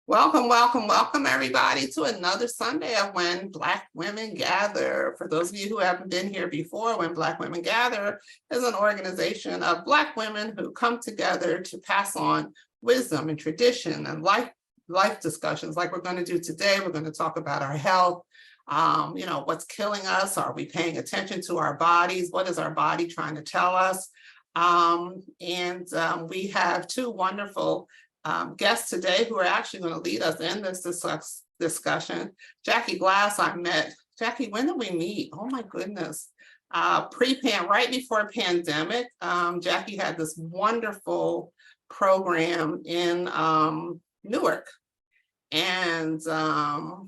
Welcome, welcome, welcome, everybody, to another Sunday of When Black Women Gather. For those of you who haven't been here before, When Black Women Gather is an organization of Black women who come together to pass on wisdom and tradition and life discussions like we're going to do today. We're going to talk about our health, what's killing us. Are we paying attention to our bodies? What is our body trying to tell us? We have two wonderful guests today who are actually going to lead us in this discussion. Jackie Glass, I met. Jackie, when did we meet? Oh my goodness. Right before pandemic, Jackie had this wonderful program in Newark. And I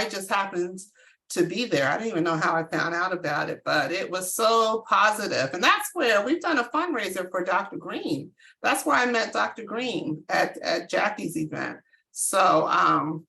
just happened to be there. I didn't even know how I found out about it, but it was so positive. And that's where we've done a fundraiser for Dr. Green. That's where I met Dr. Green at Jackie's event. So,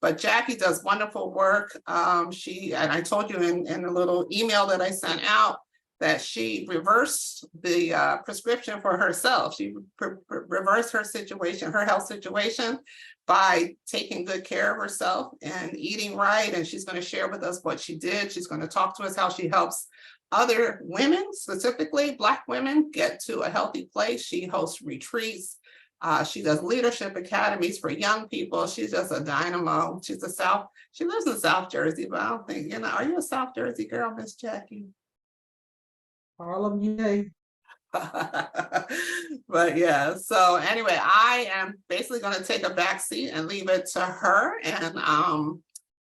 but Jackie does wonderful work. And I told you in a little email that I sent out that she reversed the prescription for herself. She reversed her situation, her health situation, by taking good care of herself and eating right. And she's going to share with us what she did. She's going to talk to us how she helps other women, specifically Black women, get to a healthy place. She hosts retreats. She does leadership academies for young people. She's just a dynamo. She lives in South Jersey, but I don't think, are you a South Jersey girl, Miss Jackie? Harlem, yeah. But yeah, so anyway, I am basically going to take a back seat and leave it to her and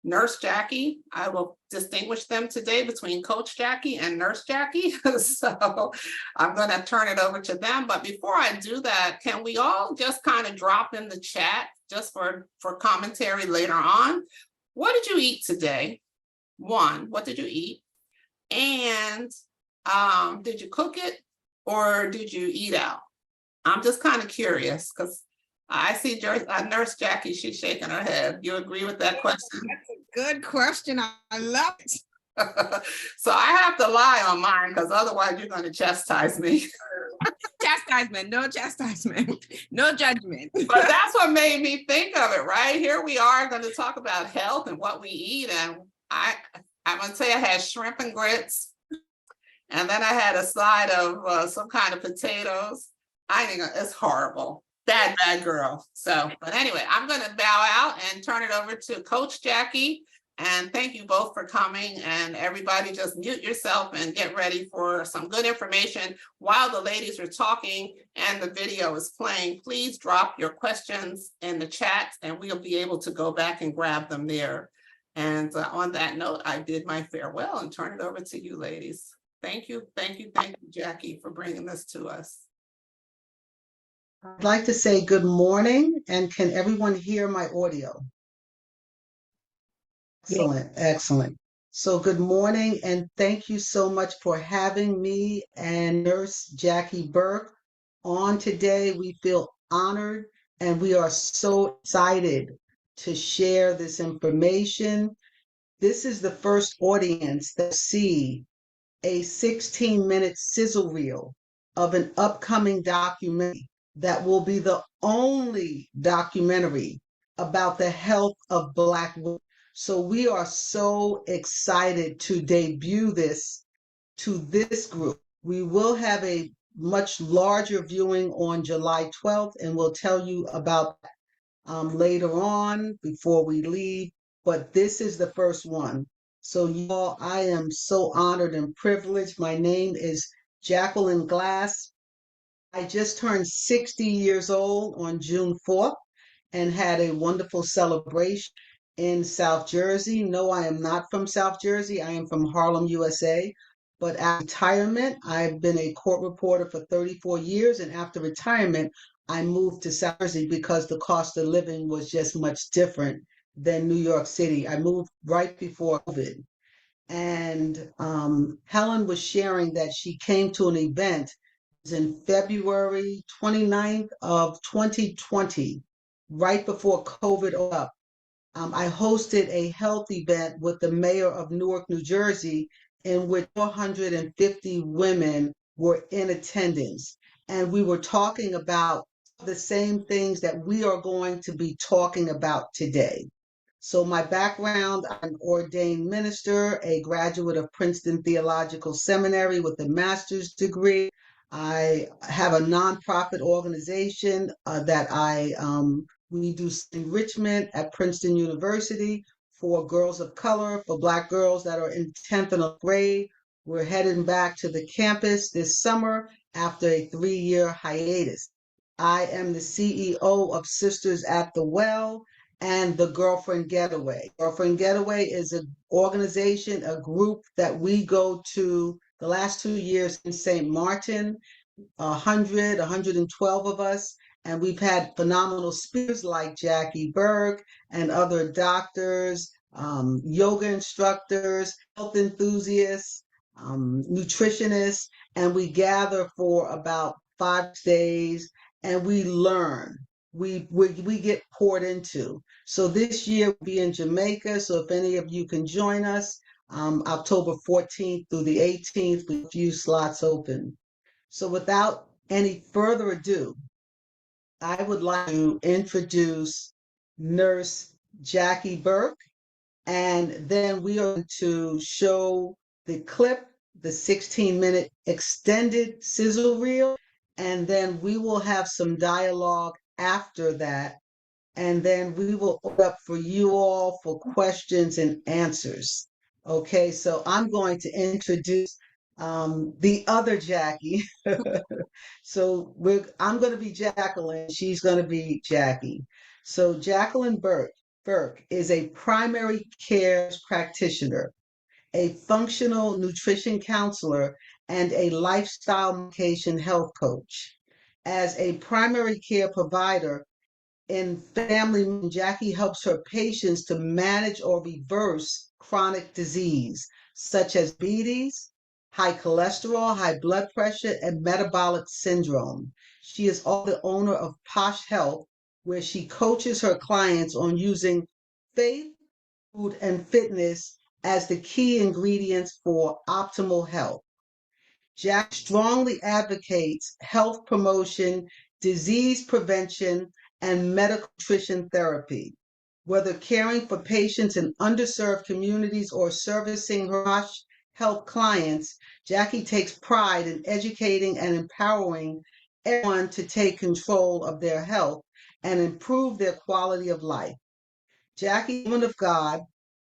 Nurse Jackie. I will distinguish them today between Coach Jackie and Nurse Jackie. So I'm going to turn it over to them. But before I do that, can we all just kind of drop in the chat just for commentary later on? What did you eat today? One, what did you eat? And did you cook it or did you eat out? I'm just kind of curious because I see Nurse Jackie, she's shaking her head. You agree with that question? That's a good question. I love it. So I have to lie on mine because otherwise you're going to chastise me. Chastisement, no chastisement, no judgment. But that's what made me think of it, right? Here we are going to talk about health and what we eat. And I'm going to tell you, I had shrimp and grits. And then I had a side of some kind of potatoes. I think it's horrible. Bad girl. So, but anyway, I'm going to bow out and turn it over to Coach Jackie. And thank you both for coming. And everybody just mute yourself and get ready for some good information. While the ladies are talking and the video is playing, please drop your questions in the chat and we'll be able to go back and grab them there. And on that note, I bid my farewell and turn it over to you ladies. Thank you, Jackie, for bringing this to us. I'd like to say good morning, and can everyone hear my audio? Excellent, excellent. So good morning, and thank you so much for having me and Nurse Jackie Burke on today. We feel honored, and we are so excited to share this information. This is the first audience that see a 16-minute sizzle reel of an upcoming documentary that will be the only documentary about the health of Black women. So we are so excited to debut this to this group. We will have a much larger viewing on July 12th, and we'll tell you about later on before we leave, but this is the first one. So y'all, I am so honored and privileged. My name is Jacqueline Glass. I just turned 60 years old on June 4th and had a wonderful celebration in South Jersey. No, I am not from South Jersey. I am from Harlem, USA. But after retirement, I've been a court reporter for 34 years. And after retirement, I moved to South Jersey because the cost of living was just much different than New York City. I moved right before COVID. And Helen was sharing that she came to an event in February 29th of 2020, right before COVID up. I hosted a health event with the mayor of Newark, New Jersey, in which 450 women were in attendance. And we were talking about the same things that we are going to be talking about today. So my background, I'm an ordained minister, a graduate of Princeton Theological Seminary with a master's degree. I have a nonprofit organization we do enrichment at Princeton University for girls of color, for Black girls that are in 10th and 11th grade. We're heading back to the campus this summer after a 3-year hiatus. I am the CEO of Sisters at the Well and the Girlfriend Getaway. Girlfriend Getaway is an organization, a group that we go to the last 2 years in St. Martin, 112 of us, and we've had phenomenal speakers like Jackie Burke and other doctors, yoga instructors, health enthusiasts, nutritionists, and we gather for about 5 days and we learn. We get poured into. So this year we'll be in Jamaica. So if any of you can join us, October 14th through the 18th, we have a few slots open. So without any further ado, I would like to introduce Nurse Jackie Burke, and then we are going to show the clip, the 16-minute extended sizzle reel, and then we will have some dialogue after that, and then we will open up for you all for questions and answers. Okay, so I'm going to introduce the other Jackie. So I'm going to be Jacqueline. She's going to be Jackie. So Jacqueline Burke is a primary care practitioner, a functional nutrition counselor, and a lifestyle medication health coach. As a primary care provider, in family, Jackie helps her patients to manage or reverse chronic disease, such as diabetes, high cholesterol, high blood pressure, and metabolic syndrome. She is also the owner of Posh Health, where she coaches her clients on using faith, food, and fitness as the key ingredients for optimal health. Jack strongly advocates health promotion, disease prevention, and medical nutrition therapy. Whether caring for patients in underserved communities or servicing her health clients, Jackie takes pride in educating and empowering everyone to take control of their health and improve their quality of life. Jackie, woman of God,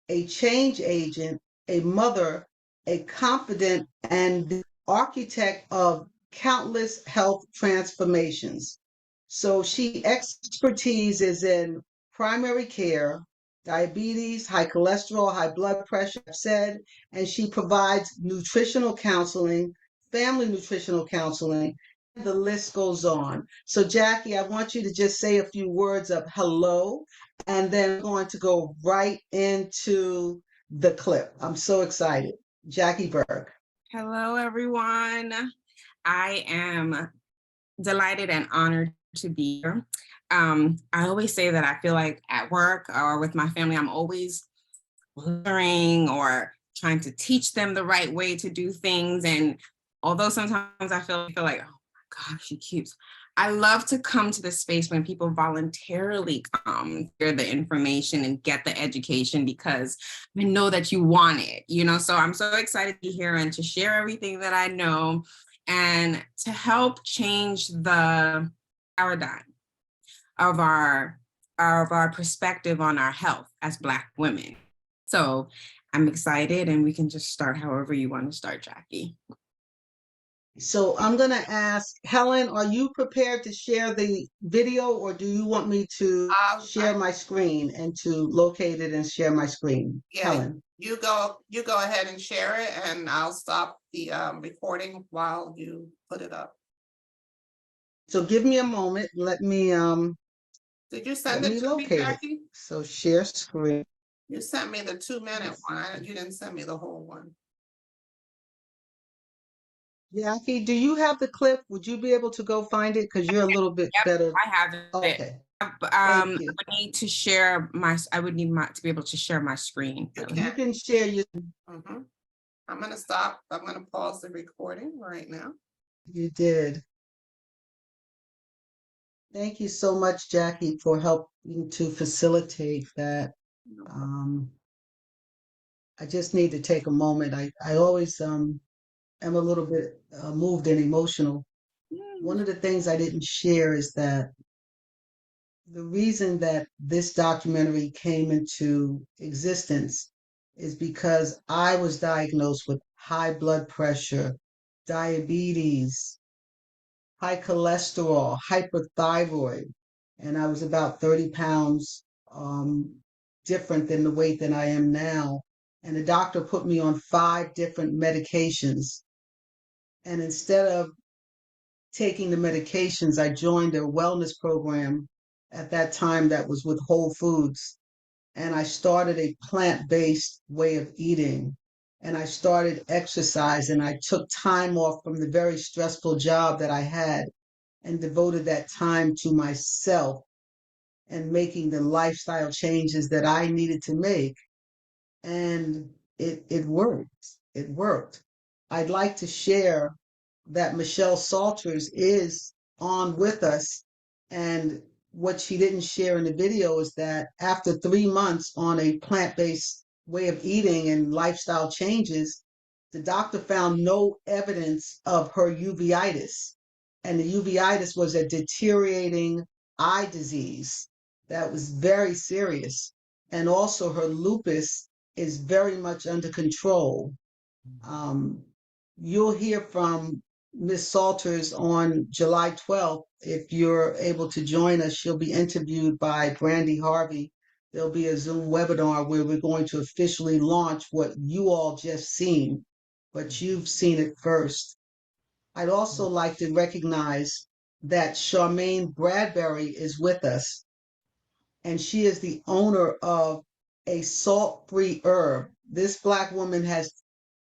a change agent, a mother, a confident, and the architect of countless health transformations. So she expertise is in primary care, diabetes, high cholesterol, high blood pressure, I've said, and she provides nutritional counseling, family nutritional counseling, and the list goes on. So Jackie, I want you to just say a few words of hello, and then we're going to go right into the clip. I'm so excited. Jackie Burke. Hello, everyone. I am delighted and honored to be here. I always say that I feel like at work or with my family, I'm always learning or trying to teach them the right way to do things. And although sometimes I feel like, oh my gosh, she keeps. I love to come to the space when people voluntarily come, hear the information and get the education because I know that you want it, so I'm so excited to be here and to share everything that I know and to help change the paradigm of our perspective on our health as Black women. So I'm excited, and we can just start however you want to start, Jackie. So I'm going to ask Helen, are you prepared to share the video, or do you want me to share my screen and to locate it and share my screen? Yeah, Helen. you go ahead and share it, and I'll stop the recording while you put it up. So give me a moment. Let me Did you send it to me, Jackie? So share screen. You sent me the 2-minute one. You didn't send me the whole one. Jackie, do you have the clip? Would you be able to go find it? Because you're a little bit better. I have it. Okay. I would need to share I would need to be able to share my screen. You can share your. Mm-hmm. I'm going to stop. I'm going to pause the recording right now. You did. Thank you so much, Jackie, for helping to facilitate that. I just need to take a moment. I always am a little bit moved and emotional. One of the things I didn't share is that the reason that this documentary came into existence is because I was diagnosed with high blood pressure, diabetes, high cholesterol, hyperthyroid, and I was about 30 pounds different than the weight that I am now. And the doctor put me on 5 different medications. And instead of taking the medications, I joined a wellness program at that time that was with Whole Foods. And I started a plant-based way of eating. And I started exercise and I took time off from the very stressful job that I had and devoted that time to myself and making the lifestyle changes that I needed to make. And it worked. It worked. I'd like to share that Michelle Salters is on with us. And what she didn't share in the video is that after 3 months on a plant-based way of eating and lifestyle changes, the doctor found no evidence of her uveitis. And the uveitis was a deteriorating eye disease that was very serious. And also her lupus is very much under control. Um, you'll hear from Ms. Salters on July 12th. If you're able to join us, she'll be interviewed by Brandy Harvey. There'll be a Zoom webinar where we're going to officially launch what you all just seen, but you've seen it first. I'd also like to recognize that Charmaine Bradbury is with us, and she is the owner of a salt-free herb. This Black woman has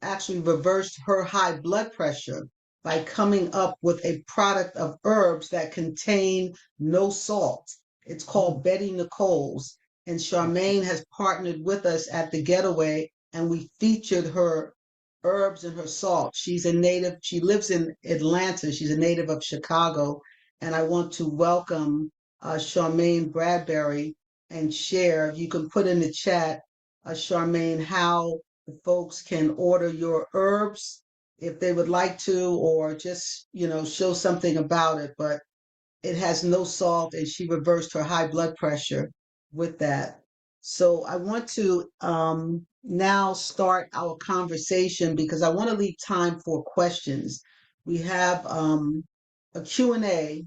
actually reversed her high blood pressure by coming up with a product of herbs that contain no salt. It's called Betty Nicole's, and Charmaine has partnered with us at the Getaway, and we featured her herbs and her salt. She's a native, she lives in Atlanta, she's a native of Chicago, and I want to welcome Charmaine Bradbury and share. You can put in the chat, Charmaine, how the folks can order your herbs if they would like to, or just, show something about it. But it has no salt, and she reversed her high blood pressure with that. So I want to now start our conversation because I want to leave time for questions. We have a Q&A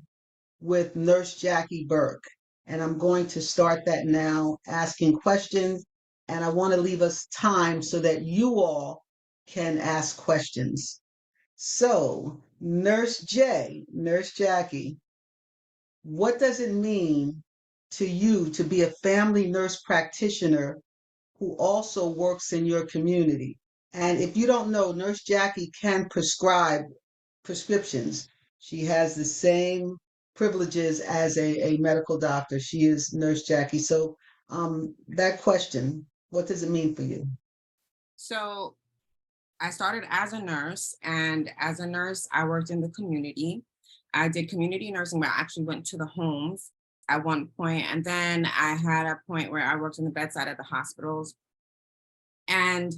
with Nurse Jackie Burke. And I'm going to start that now, asking questions. And I want to leave us time so that you all can ask questions. So, Nurse Jackie, what does it mean to you to be a family nurse practitioner who also works in your community? And if you don't know, Nurse Jackie can prescribe prescriptions. She has the same privileges as a medical doctor. She is Nurse Jackie. So that question, what does it mean for you? So I started as a nurse, and as a nurse, I worked in the community. I did community nursing, but I actually went to the homes at one point. And then I had a point where I worked in the bedside at the hospitals. And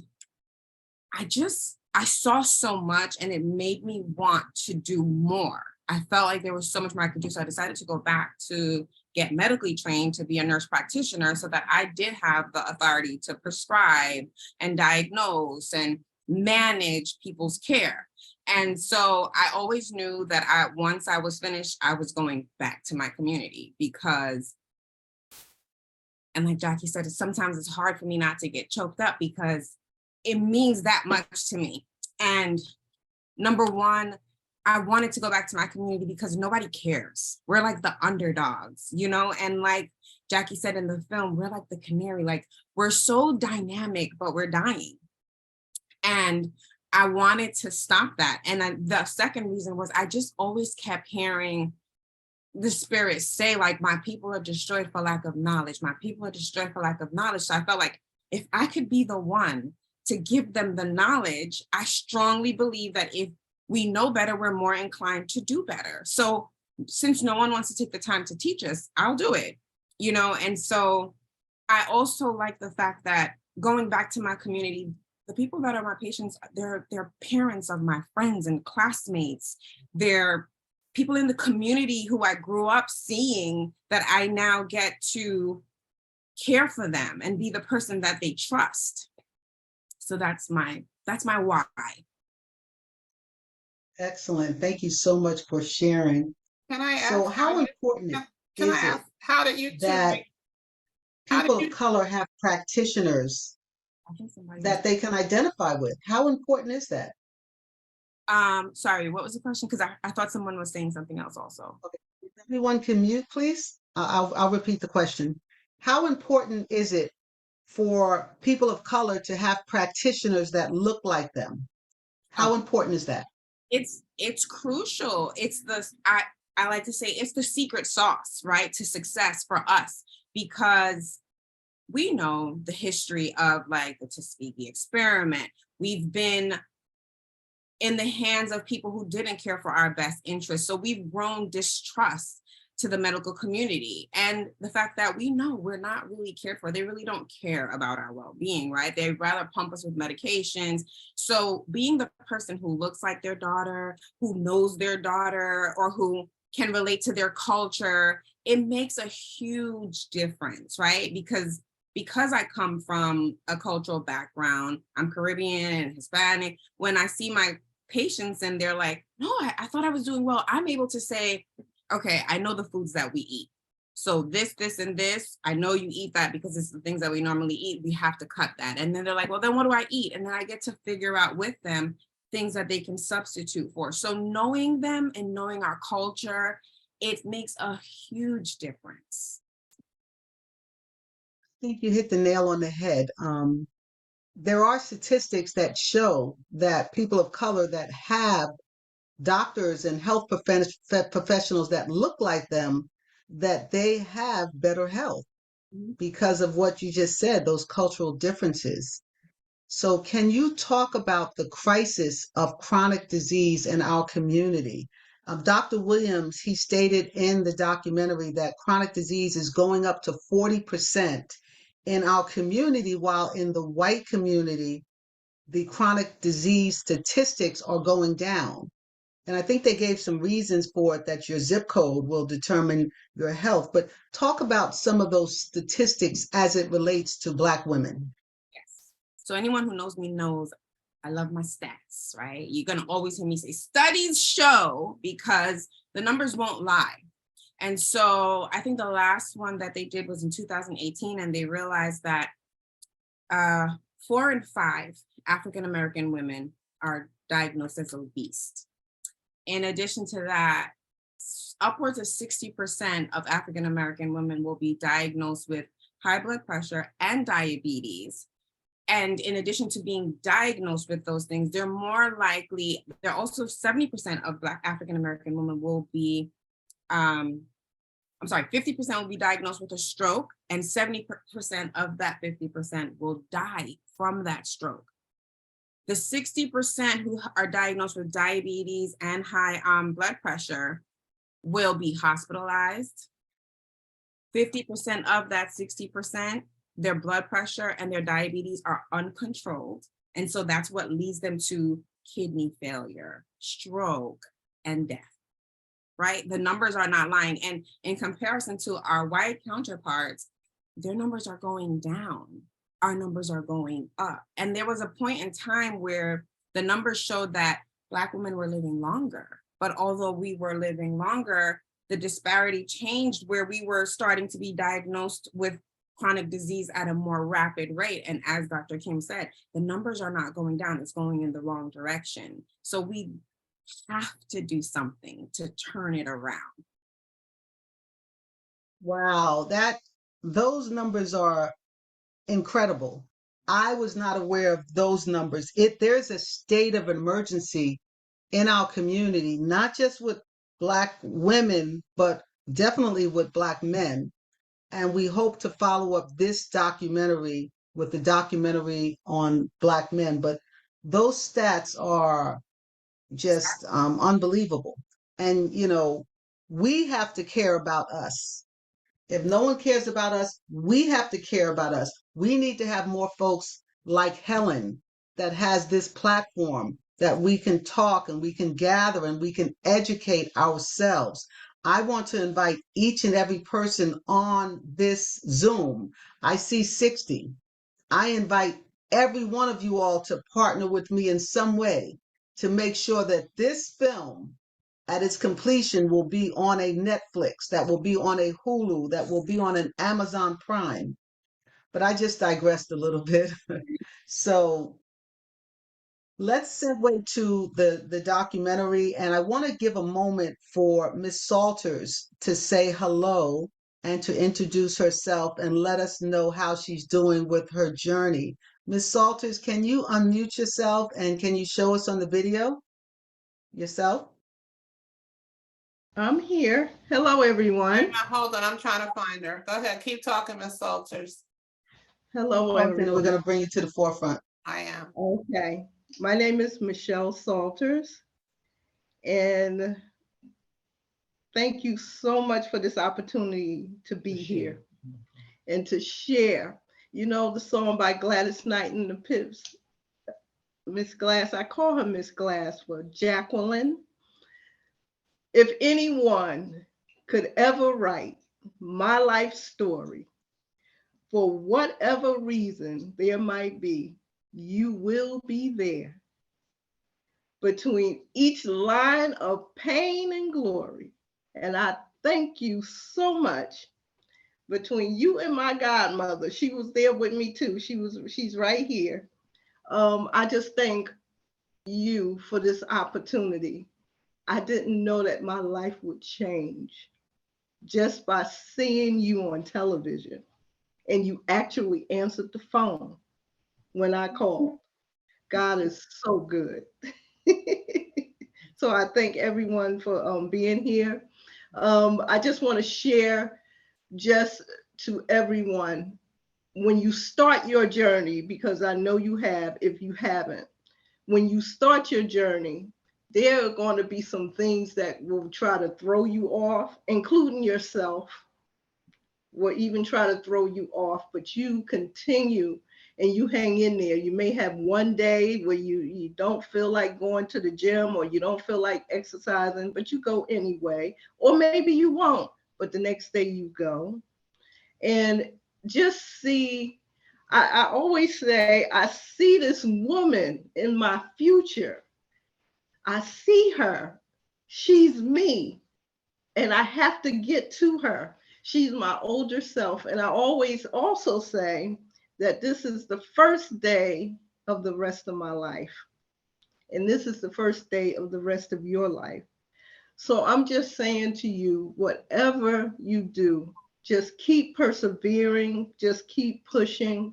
I saw so much, and it made me want to do more. I felt like there was so much more I could do. So I decided to go back to get medically trained to be a nurse practitioner so that I did have the authority to prescribe and diagnose and manage people's care. And so I always knew that once I was finished, I was going back to my community because, and like Jackie said, sometimes it's hard for me not to get choked up because it means that much to me. And number one, I wanted to go back to my community because nobody cares. We're like the underdogs, and like Jackie said in the film, we're like the canary, like we're so dynamic, but we're dying. And I wanted to stop that. And the second reason was I just always kept hearing the spirit say, like, my people are destroyed for lack of knowledge. My people are destroyed for lack of knowledge. So I felt like if I could be the one to give them the knowledge, I strongly believe that if we know better, we're more inclined to do better. So since no one wants to take the time to teach us, I'll do it, you know? And so I also like the fact that going back to my community, the people that are my patients, they're parents of my friends and classmates. They're people in the community who I grew up seeing that I now get to care for them and be the person that they trust. So that's my why. Excellent. Thank you so much for sharing. Can I So ask how how you, important can I is it ask, how did you two, that how did people of you, color have practitioners I think somebody was, that they can identify with? How important is that? sorry, what was the question? Because I thought someone was saying something else also. If everyone can mute, please. I'll repeat the question. How important is it for people of color to have practitioners that look like them? How important is that? It's crucial. It's the I like to say it's the secret sauce, right, to success for us, because we know the history of like the Tuskegee experiment. We've been in the hands of people who didn't care for our best interests. So we've grown distrust to the medical community. And the fact that we know we're not really cared for, they really don't care about our well-being, right? They'd rather pump us with medications. So being the person who looks like their daughter, who knows their daughter, or who can relate to their culture, it makes a huge difference, right? Because I come from a cultural background, I'm Caribbean and Hispanic. When I see my patients and they're like, no, I thought I was doing well, I'm able to say, okay, I know the foods that we eat. So this, and this, I know you eat that because it's the things that we normally eat. We have to cut that. And then they're like, well, then what do I eat? And then I get to figure out with them things that they can substitute for. So knowing them and knowing our culture, it makes a huge difference. I think you hit the nail on the head. There are statistics that show that people of color that have doctors and health professionals that look like them, that they have better health Mhm. because of what you just said, those cultural differences. So can you talk about the crisis of chronic disease in our community? Dr. Williams, he stated in the documentary that chronic disease is going up to 40% in our community, while in the white community, the chronic disease statistics are going down. And I think they gave some reasons for it, that your zip code will determine your health. But talk about some of those statistics as it relates to Black women. Yes. So anyone who knows me knows I love my stats, right? You're going to always hear me say studies show, because the numbers won't lie. And so I think the last one that they did was in 2018, and they realized that 4 in 5 African-American women are diagnosed as obese. In addition to that, upwards of 60% of African-American women will be diagnosed with high blood pressure and diabetes. And in addition to being diagnosed with those things, they're more likely, they're also 70% of Black African-American women will be, 50% will be diagnosed with a stroke, and 70% of that 50% will die from that stroke. The 60% who are diagnosed with diabetes and high blood pressure will be hospitalized. 50% of that 60%, their blood pressure and their diabetes are uncontrolled. And so that's what leads them to kidney failure, stroke, and death, right? The numbers are not lying. And in comparison to our white counterparts, their numbers are going down. Our numbers are going up. And there was a point in time where the numbers showed that Black women were living longer. But although we were living longer, the disparity changed, where we were starting to be diagnosed with chronic disease at a more rapid rate. And as Dr. Kim said, the numbers are not going down, it's going in the wrong direction. So we have to do something to turn it around. Wow, those numbers are incredible. I was not aware of those numbers. There's a state of emergency in our community, not just with Black women, but definitely with Black men. And we hope to follow up this documentary with the documentary on Black men. But those stats are just unbelievable. And, we have to care about us. If no one cares about us, we have to care about us. We need to have more folks like Helen that has this platform that we can talk and we can gather and we can educate ourselves. I want to invite each and every person on this Zoom. I see 60. I invite every one of you all to partner with me in some way to make sure that this film at its completion will be on a Netflix, that will be on a Hulu, that will be on an Amazon Prime. But I just digressed a little bit. So let's segue to the documentary. And I want to give a moment for Miss Salters to say hello and to introduce herself and let us know how she's doing with her journey. Miss Salters, can you unmute yourself and can you show us on the video yourself? I'm here. Hello, everyone. Hold on, I'm trying to find her. Go ahead, keep talking, Miss Salters. Hello, And we're everyone. going to bring you to the forefront. I am. Okay. My name is Michelle Salters, and thank you so much for this opportunity to be here and to share. You know, the song by Gladys Knight and the Pips, Miss Glass, I call her Miss Glass for Jacqueline. If anyone could ever write my life story, for whatever reason there might be, you will be there. Between each line of pain and glory. And I thank you so much. Between you and my godmother, she was there with me too. She's right here. I just thank you for this opportunity. I didn't know that my life would change just by seeing you on television. And you actually answered the phone when I called. God is so good. So I thank everyone for being here. I just want to share just to everyone, when you start your journey, because I know you have, if you haven't, when you start your journey, there are going to be some things that will try to throw you off, including yourself, will even try to throw you off, but you continue and you hang in there. You may have one day where you don't feel like going to the gym or you don't feel like exercising, but you go anyway. Or maybe you won't, but the next day you go. And just see, I always say, I see this woman in my future. I see her. She's me. And I have to get to her. She's my older self. And I always also say that this is the first day of the rest of my life. And this is the first day of the rest of your life. So I'm just saying to you, whatever you do, just keep persevering, just keep pushing.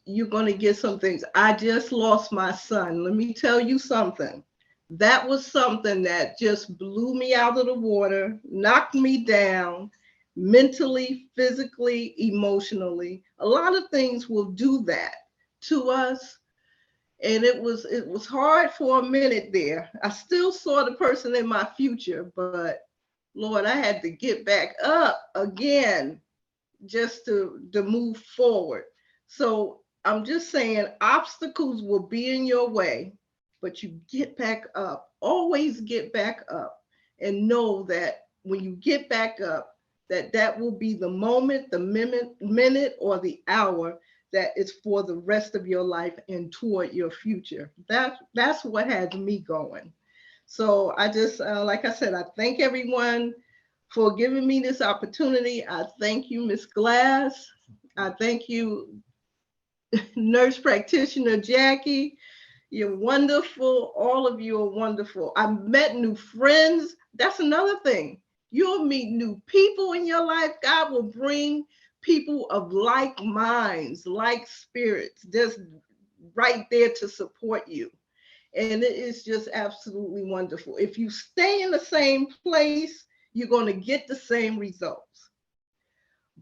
You're going to get some things. I just lost my son. Let me tell you something. That was something that just blew me out of the water, knocked me down mentally, physically, emotionally. A lot of things will do that to us. And it was hard for a minute there. I still saw the person in my future, but Lord, I had to get back up again just to move forward. So I'm just saying obstacles will be in your way, but you get back up. Always get back up and know that when you get back up, that will be the moment, the minute, or the hour that is for the rest of your life and toward your future. That's what has me going. So I just, like I said, I thank everyone for giving me this opportunity. I thank you, Miss Glass. I thank you, nurse practitioner Jackie. You're wonderful. All of you are wonderful. I met new friends. That's another thing. You'll meet new people in your life. God will bring people of like minds, like spirits, just right there to support you. And it is just absolutely wonderful. If you stay in the same place, you're going to get the same results.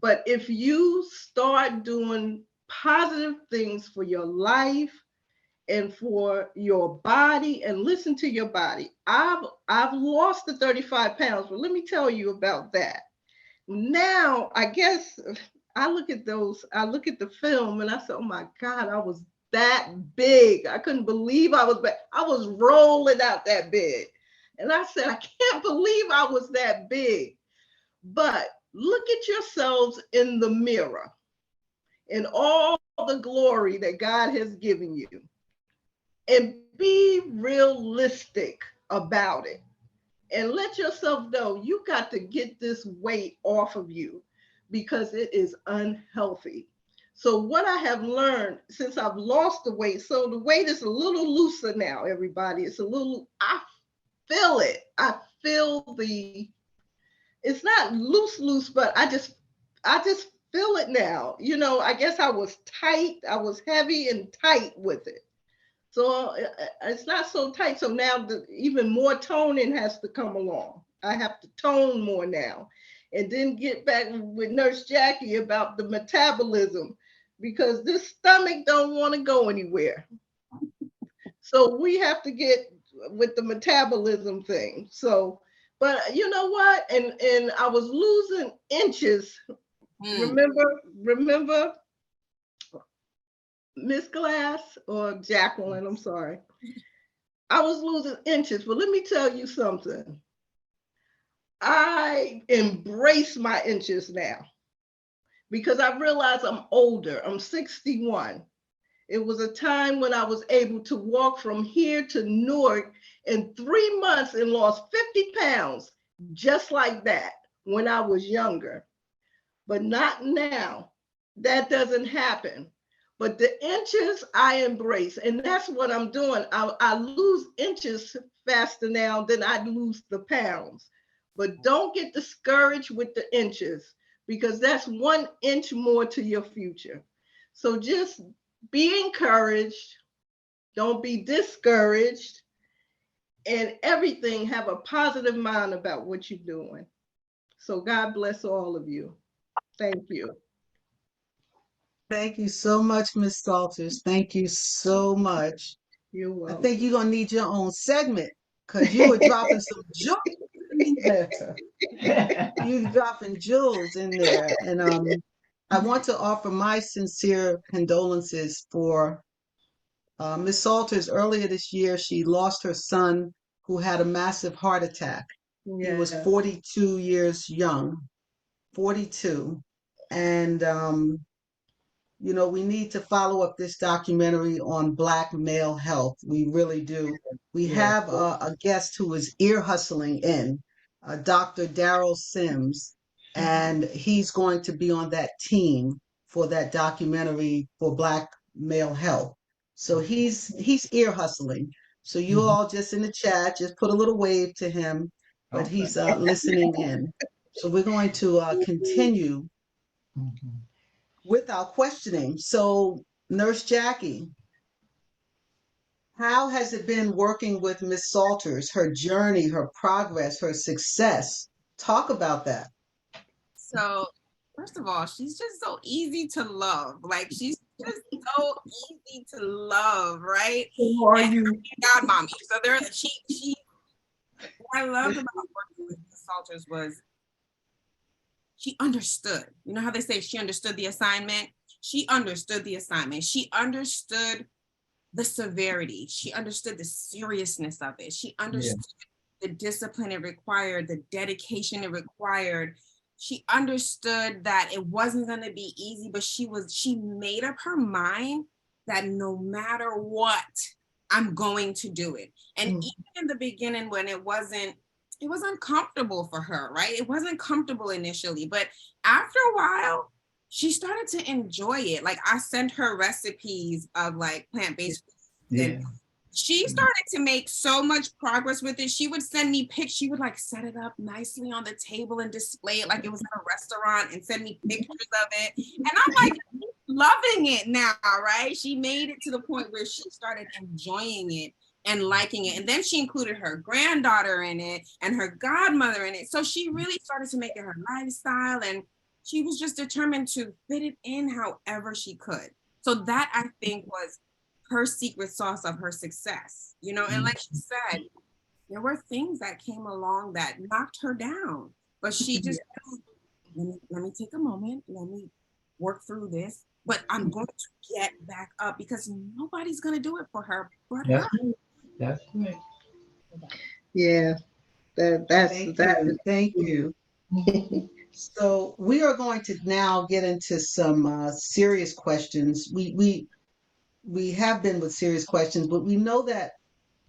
But if you start doing positive things for your life and for your body, and listen to your body. I've lost the 35 pounds, but let me tell you about that. Now, I guess I look at the film and I said, oh my God, I was that big. I couldn't believe I was back. I was rolling out that big. And I said, I can't believe I was that big. But look at yourselves in the mirror and all the glory that God has given you, and be realistic about it. And let yourself know you got to get this weight off of you because it is unhealthy. So what I have learned since I've lost the weight, so the weight is a little looser now, everybody. It's a little, I feel it. I feel it's not loose, but I just feel it now. You know, I guess I was tight. I was heavy and tight with it. So it's not so tight. So now even more toning has to come along. I have to tone more now. And then get back with Nurse Jackie about the metabolism, because this stomach don't want to go anywhere. So we have to get with the metabolism thing. So, but you know what? And I was losing inches. Remember Miss Glass or Jacqueline, I'm sorry. I was losing inches, but let me tell you something. I embrace my inches now because I realize I'm older. I'm 61. It was a time when I was able to walk from here to Newark in 3 months and lost 50 pounds, just like that when I was younger. But not now. That doesn't happen. But the inches I embrace, and that's what I'm doing. I lose inches faster now than I lose the pounds. But don't get discouraged with the inches, because that's 1 inch more to your future. So just be encouraged. Don't be discouraged. And everything, have a positive mind about what you're doing. So God bless all of you. Thank you. Thank you so much, Miss Salters. Thank you so much. You're I welcome. think you're gonna need your own segment because you were dropping some jewels in there. You're dropping jewels in there. And I want to offer my sincere condolences for Miss Salters. Earlier this year, she lost her son who had a massive heart attack. He was 42 years young, 42. And you know, we need to follow up this documentary on Black male health. We really do. We have a guest who is ear hustling in, Dr. Daryl Sims, and he's going to be on that team for that documentary for Black male health. So he's ear hustling. So you all just in the chat, just put a little wave to him, but he's listening in. So we're going to continue with our questioning. So, Nurse Jackie, how has it been working with Miss Salters, her journey, her progress, her success? Talk about that. So, first of all, she's just so easy to love. Like, she's just so easy to love, right? Who are And you? God, mommy. So what I loved about working with Miss Salters was she understood. You know how they say she understood the assignment? She understood the assignment. She understood the severity. She understood the seriousness of it. She understood the discipline it required, the dedication it required. She understood that it wasn't going to be easy, but she made up her mind that no matter what, I'm going to do it. And even in the beginning when it was uncomfortable for her, right? It wasn't comfortable initially, but after a while, she started to enjoy it. Like, I sent her recipes of like plant-based foods, and she started to make so much progress with it. She would send me pics. She would like set it up nicely on the table and display it like it was at a restaurant and send me pictures of it. And I'm like loving it now, right? She made it to the point where she started enjoying it and liking it. And then she included her granddaughter in it and her godmother in it. So she really started to make it her lifestyle, and she was just determined to fit it in however she could. So that, I think, was her secret sauce of her success, you know. And like she said, there were things that came along that knocked her down, but she just, let me take a moment, let me work through this, but I'm going to get back up because nobody's going to do it for her but her. That's right. Yeah, Thank you. Thank you. is. So we are going to now get into some serious questions. We have been with serious questions, but we know that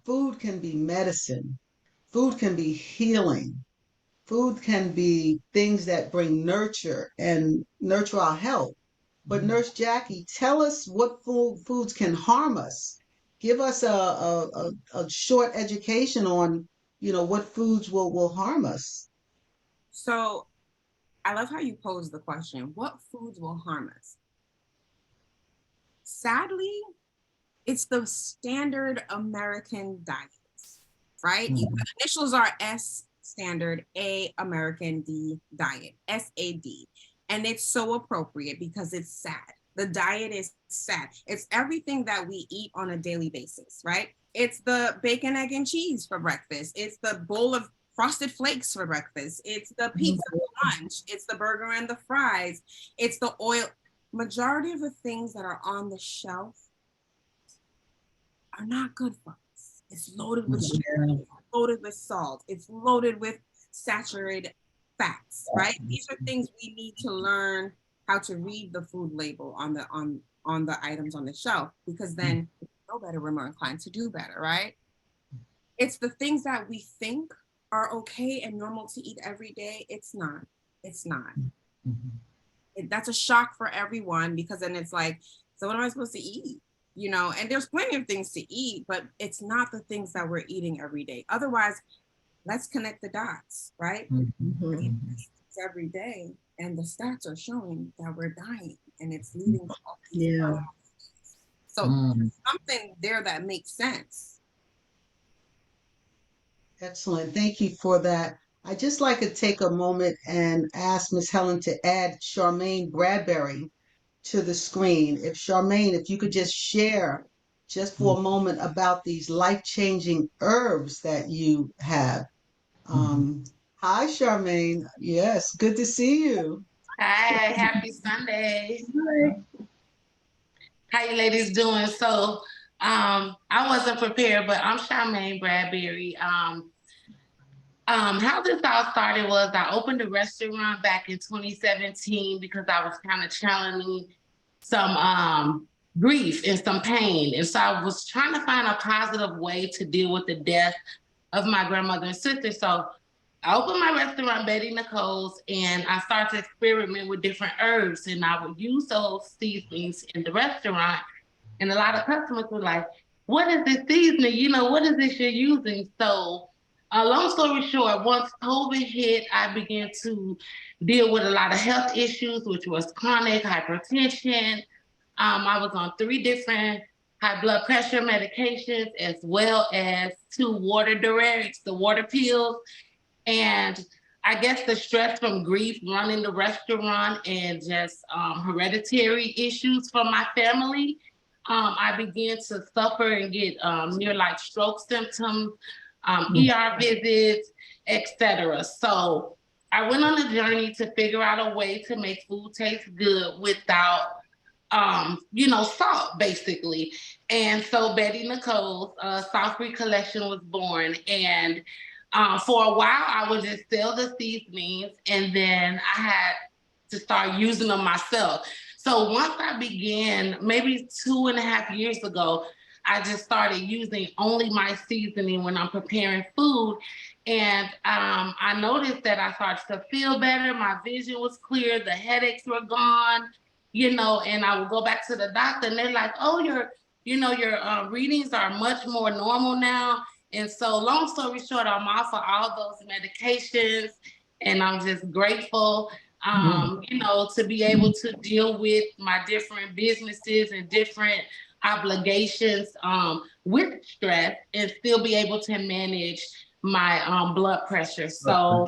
food can be medicine, food can be healing, food can be things that bring nurture and nurture our health. But Nurse Jackie, tell us what foods can harm us. Give us a short education on, what foods will harm us. So I love how you pose the question, what foods will harm us? Sadly, it's the standard American diets, right? The initials are S standard, A American, D diet, SAD. And it's so appropriate because it's sad. The diet is sad. It's everything that we eat on a daily basis, right? It's the bacon, egg, and cheese for breakfast. It's the bowl of frosted flakes for breakfast. It's the pizza for lunch. It's the burger and the fries. It's the oil. Majority of the things that are on the shelf are not good for us. It's loaded with sugar, it's loaded with salt, it's loaded with saturated fats, right? These are things we need to learn how to read the food label on the items on the shelf, because then if we know better, we're more inclined to do better, right? It's the things that we think are okay and normal to eat every day. It's not. It's not. That's a shock for everyone, because then it's like, so what am I supposed to eat? And there's plenty of things to eat, but it's not the things that we're eating every day. Otherwise, let's connect the dots, right? We're eating these things every day, and the stats are showing that we're dying, and it's leading to all these problems. So there's something there that makes sense. Excellent. Thank you for that. I'd just like to take a moment and ask Ms. Helen to add Charmaine Bradbury to the screen. Charmaine, if you could just share just for a moment about these life-changing herbs that you have. Hi, Charmaine. Yes, good to see you. Hi, happy Sunday. How you ladies doing? So I wasn't prepared, but I'm Charmaine Bradbury. How this all started was I opened a restaurant back in 2017 because I was kind of channeling some grief and some pain. And so I was trying to find a positive way to deal with the death of my grandmother and sister. So I opened my restaurant, Betty Nicole's, and I started to experiment with different herbs, and I would use those seasonings in the restaurant. And a lot of customers were like, what is this seasoning? What is this you're using? So long story short, once COVID hit, I began to deal with a lot of health issues, which was chronic hypertension. I was on 3 different high blood pressure medications, as well as 2 water diuretics, the water pills. And I guess the stress from grief, running the restaurant, and just hereditary issues from my family, I began to suffer and get near like stroke symptoms, ER visits, etc. So I went on a journey to figure out a way to make food taste good without salt, basically. And so Betty Nicole's Salt-Free Collection was born. And for a while, I would just sell the seasonings, and then I had to start using them myself. So once I began, maybe 2.5 years ago, I just started using only my seasoning when I'm preparing food. And I noticed that I started to feel better. My vision was clear. The headaches were gone, and I would go back to the doctor, and they're like, oh, your readings are much more normal now. And so long story short, I'm off of all those medications, and I'm just grateful, to be able to deal with my different businesses and different obligations with stress, and still be able to manage my blood pressure. So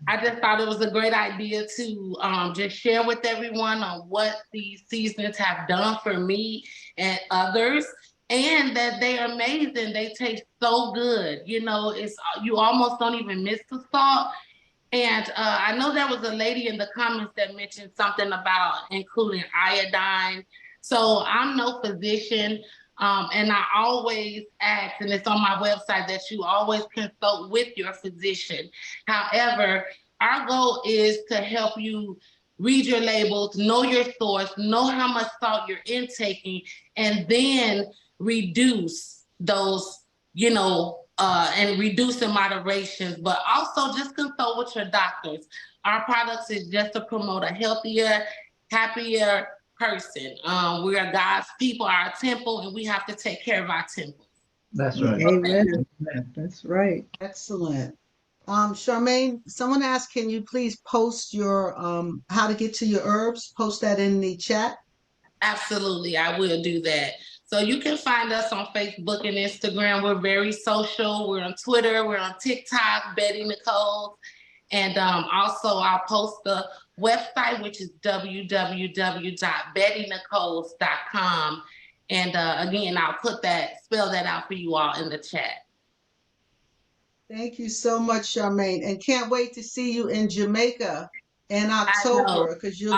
I just thought it was a great idea to just share with everyone on what these seasons have done for me and others. and that they're amazing. They taste so good. You know, it's you almost don't even miss the salt. And I know there was a lady in the comments that mentioned something about including iodine. So I'm no physician, and I always ask, and it's on my website, that you always consult with your physician. However, our goal is to help you read your labels, know your source, know how much salt you're intaking, and then reduce those, and reduce in moderation, but also just consult with your doctors. Our products is just to promote a healthier, happier person. We are God's people, our temple, and we have to take care of our temple. That's right. Amen. That's right. Excellent. Charmaine, someone asked, can you please post your how to get to your herbs? Post that in the chat. Absolutely, I will do that. So you can find us on Facebook and Instagram. We're very social. We're on Twitter. We're on TikTok, Betty Nicole. And also I'll post the website, which is www.bettynicoles.com. And again, I'll spell that out for you all in the chat. Thank you so much, Charmaine, and can't wait to see you in Jamaica in October, because you're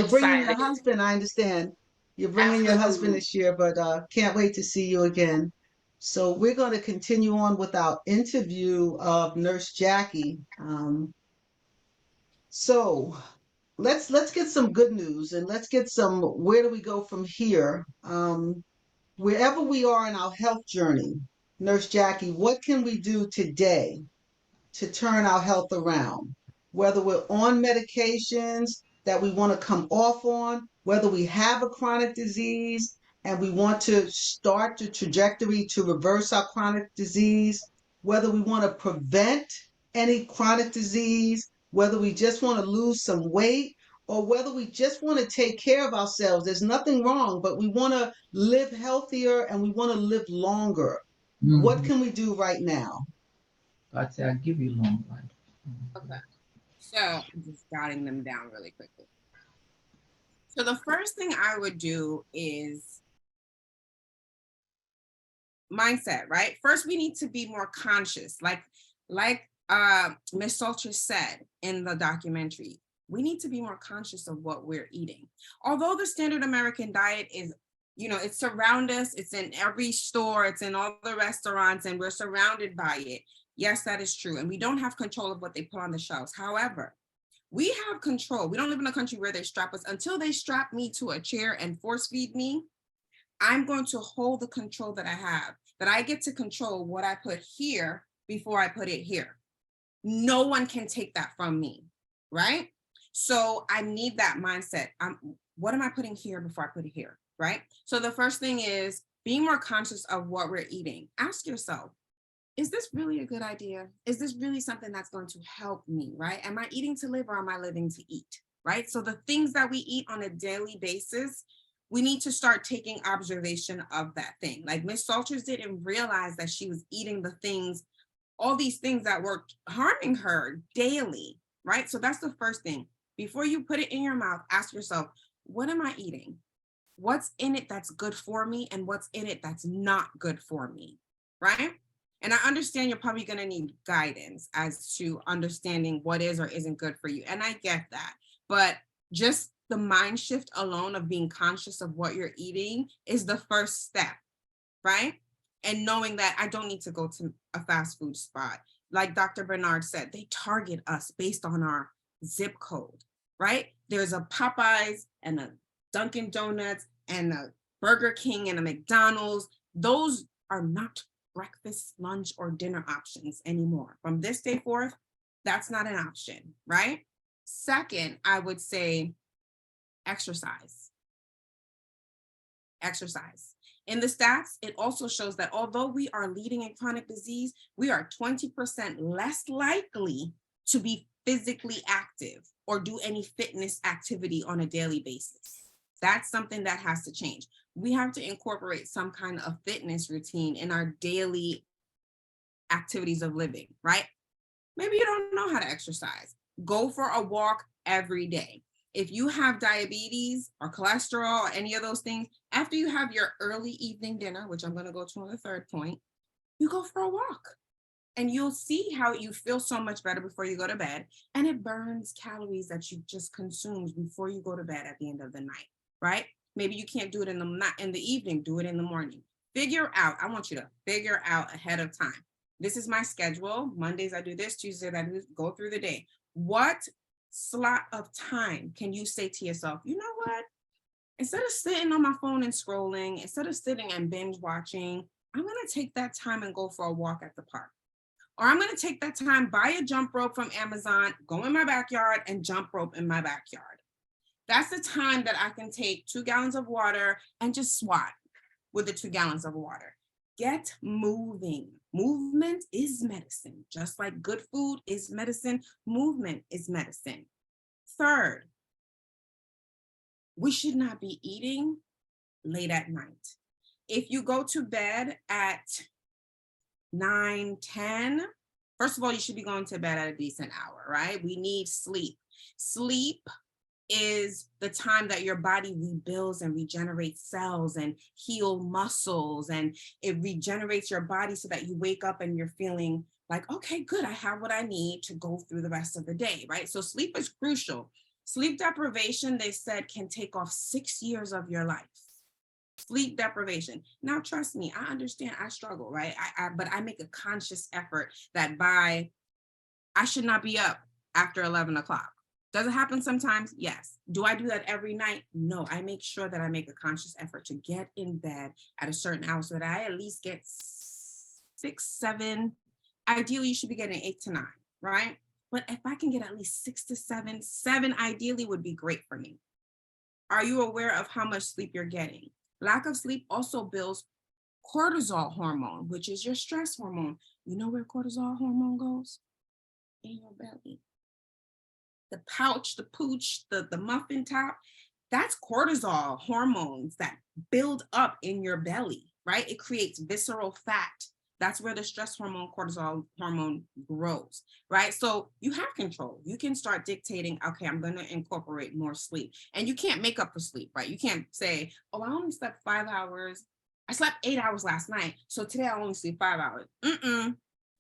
bringing your husband. I understand you're bringing your husband this year, but can't wait to see you again. So we're going to continue on with our interview of Nurse Jackie. So let's get some good news, and let's get some, where do we go from here? Wherever we are in our health journey, Nurse Jackie, what can we do today to turn our health around? Whether we're on medications that we want to come off on, whether we have a chronic disease and we want to start the trajectory to reverse our chronic disease, whether we want to prevent any chronic disease, whether we just want to lose some weight, or whether we just want to take care of ourselves. There's nothing wrong, but we want to live healthier and we want to live longer. What can we do right now? God said, I'll give you long life. Okay. So I'm just jotting them down really quickly. So the first thing I would do is mindset, right? First, we need to be more conscious. Like Ms. Salter said in the documentary, we need to be more conscious of what we're eating. Although the standard American diet is, it's around us, it's in every store, it's in all the restaurants, and we're surrounded by it. Yes, that is true. And we don't have control of what they put on the shelves. However, we have control. We don't live in a country where they strap us. Until they strap me to a chair and force feed me, I'm going to hold the control that I have, that I get to control what I put here before I put it here. No one can take that from me, right? So I need that mindset. What am I putting here before I put it here, right? So the first thing is being more conscious of what we're eating. Ask yourself, is this really a good idea? Is this really something that's going to help me, right? Am I eating to live or am I living to eat, right? So the things that we eat on a daily basis, we need to start taking observation of that thing. Like Miss Salters didn't realize that she was eating the things, all these things that were harming her daily, right? So that's the first thing. Before you put it in your mouth, ask yourself, what am I eating? What's in it that's good for me and what's in it that's not good for me, right? And I understand you're probably going to need guidance as to understanding what is or isn't good for you. And I get that. But just the mind shift alone of being conscious of what you're eating is the first step, right? And knowing that I don't need to go to a fast food spot. Like Dr. Bernard said, they target us based on our zip code, right? There's a Popeyes and a Dunkin' Donuts and a Burger King and a McDonald's. Those are not breakfast, lunch, or dinner options anymore. From this day forth, that's not an option, right? Second, I would say exercise. Exercise. In the stats, it also shows that although we are leading in chronic disease, we are 20% less likely to be physically active or do any fitness activity on a daily basis. That's something that has to change. We have to incorporate some kind of fitness routine in our daily activities of living, right? Maybe you don't know how to exercise. Go for a walk every day. If you have diabetes or cholesterol or any of those things, after you have your early evening dinner, which I'm going to go to on the third point, you go for a walk. And you'll see how you feel so much better before you go to bed. And it burns calories that you just consumed before you go to bed at the end of the night, right? Maybe you can't do it in the evening, do it in the morning. Figure out, I want you to figure out ahead of time. This is my schedule. Mondays I do this, Tuesdays I do this, go through the day. What slot of time can you say to yourself, you know what? Instead of sitting on my phone and scrolling, instead of sitting and binge watching, I'm gonna take that time and go for a walk at the park. Or I'm going to take that time, buy a jump rope from Amazon, go in my backyard and jump rope in my backyard. That's the time that I can take 2 gallons of water and just swat with the 2 gallons of water. Get moving. Movement is medicine. Just like good food is medicine, movement is medicine. Third, we should not be eating late at night. If you go to bed at 9, 10. First of all, you should be going to bed at a decent hour, right? We need sleep. Sleep is the time that your body rebuilds and regenerates cells and heal muscles, and it regenerates your body so that you wake up and you're feeling like, okay, good, I have what I need to go through the rest of the day, right? So sleep is crucial. Sleep deprivation, they said, can take off 6 years of your life. Sleep deprivation. Now, trust me, I understand I struggle, right? But I make a conscious effort that I should not be up after 11 o'clock. Does it happen sometimes? Yes. Do I do that every night? No, I make sure that I make a conscious effort to get in bed at a certain hour so that I at least get 6, 7. Ideally, you should be getting 8 to 9, right? But if I can get at least 6 to 7, 7 ideally would be great for me. Are you aware of how much sleep you're getting? Lack of sleep also builds cortisol hormone, which is your stress hormone. You know where cortisol hormone goes? In your belly. The pouch, the pooch, the muffin top, that's cortisol hormones that build up in your belly, right? It creates visceral fat. That's where the stress hormone, cortisol hormone grows, right? So you have control. You can start dictating, okay, I'm going to incorporate more sleep. And you can't make up for sleep, right? You can't say, oh, I only slept 5 hours. I slept 8 hours last night. So today I only sleep 5 hours.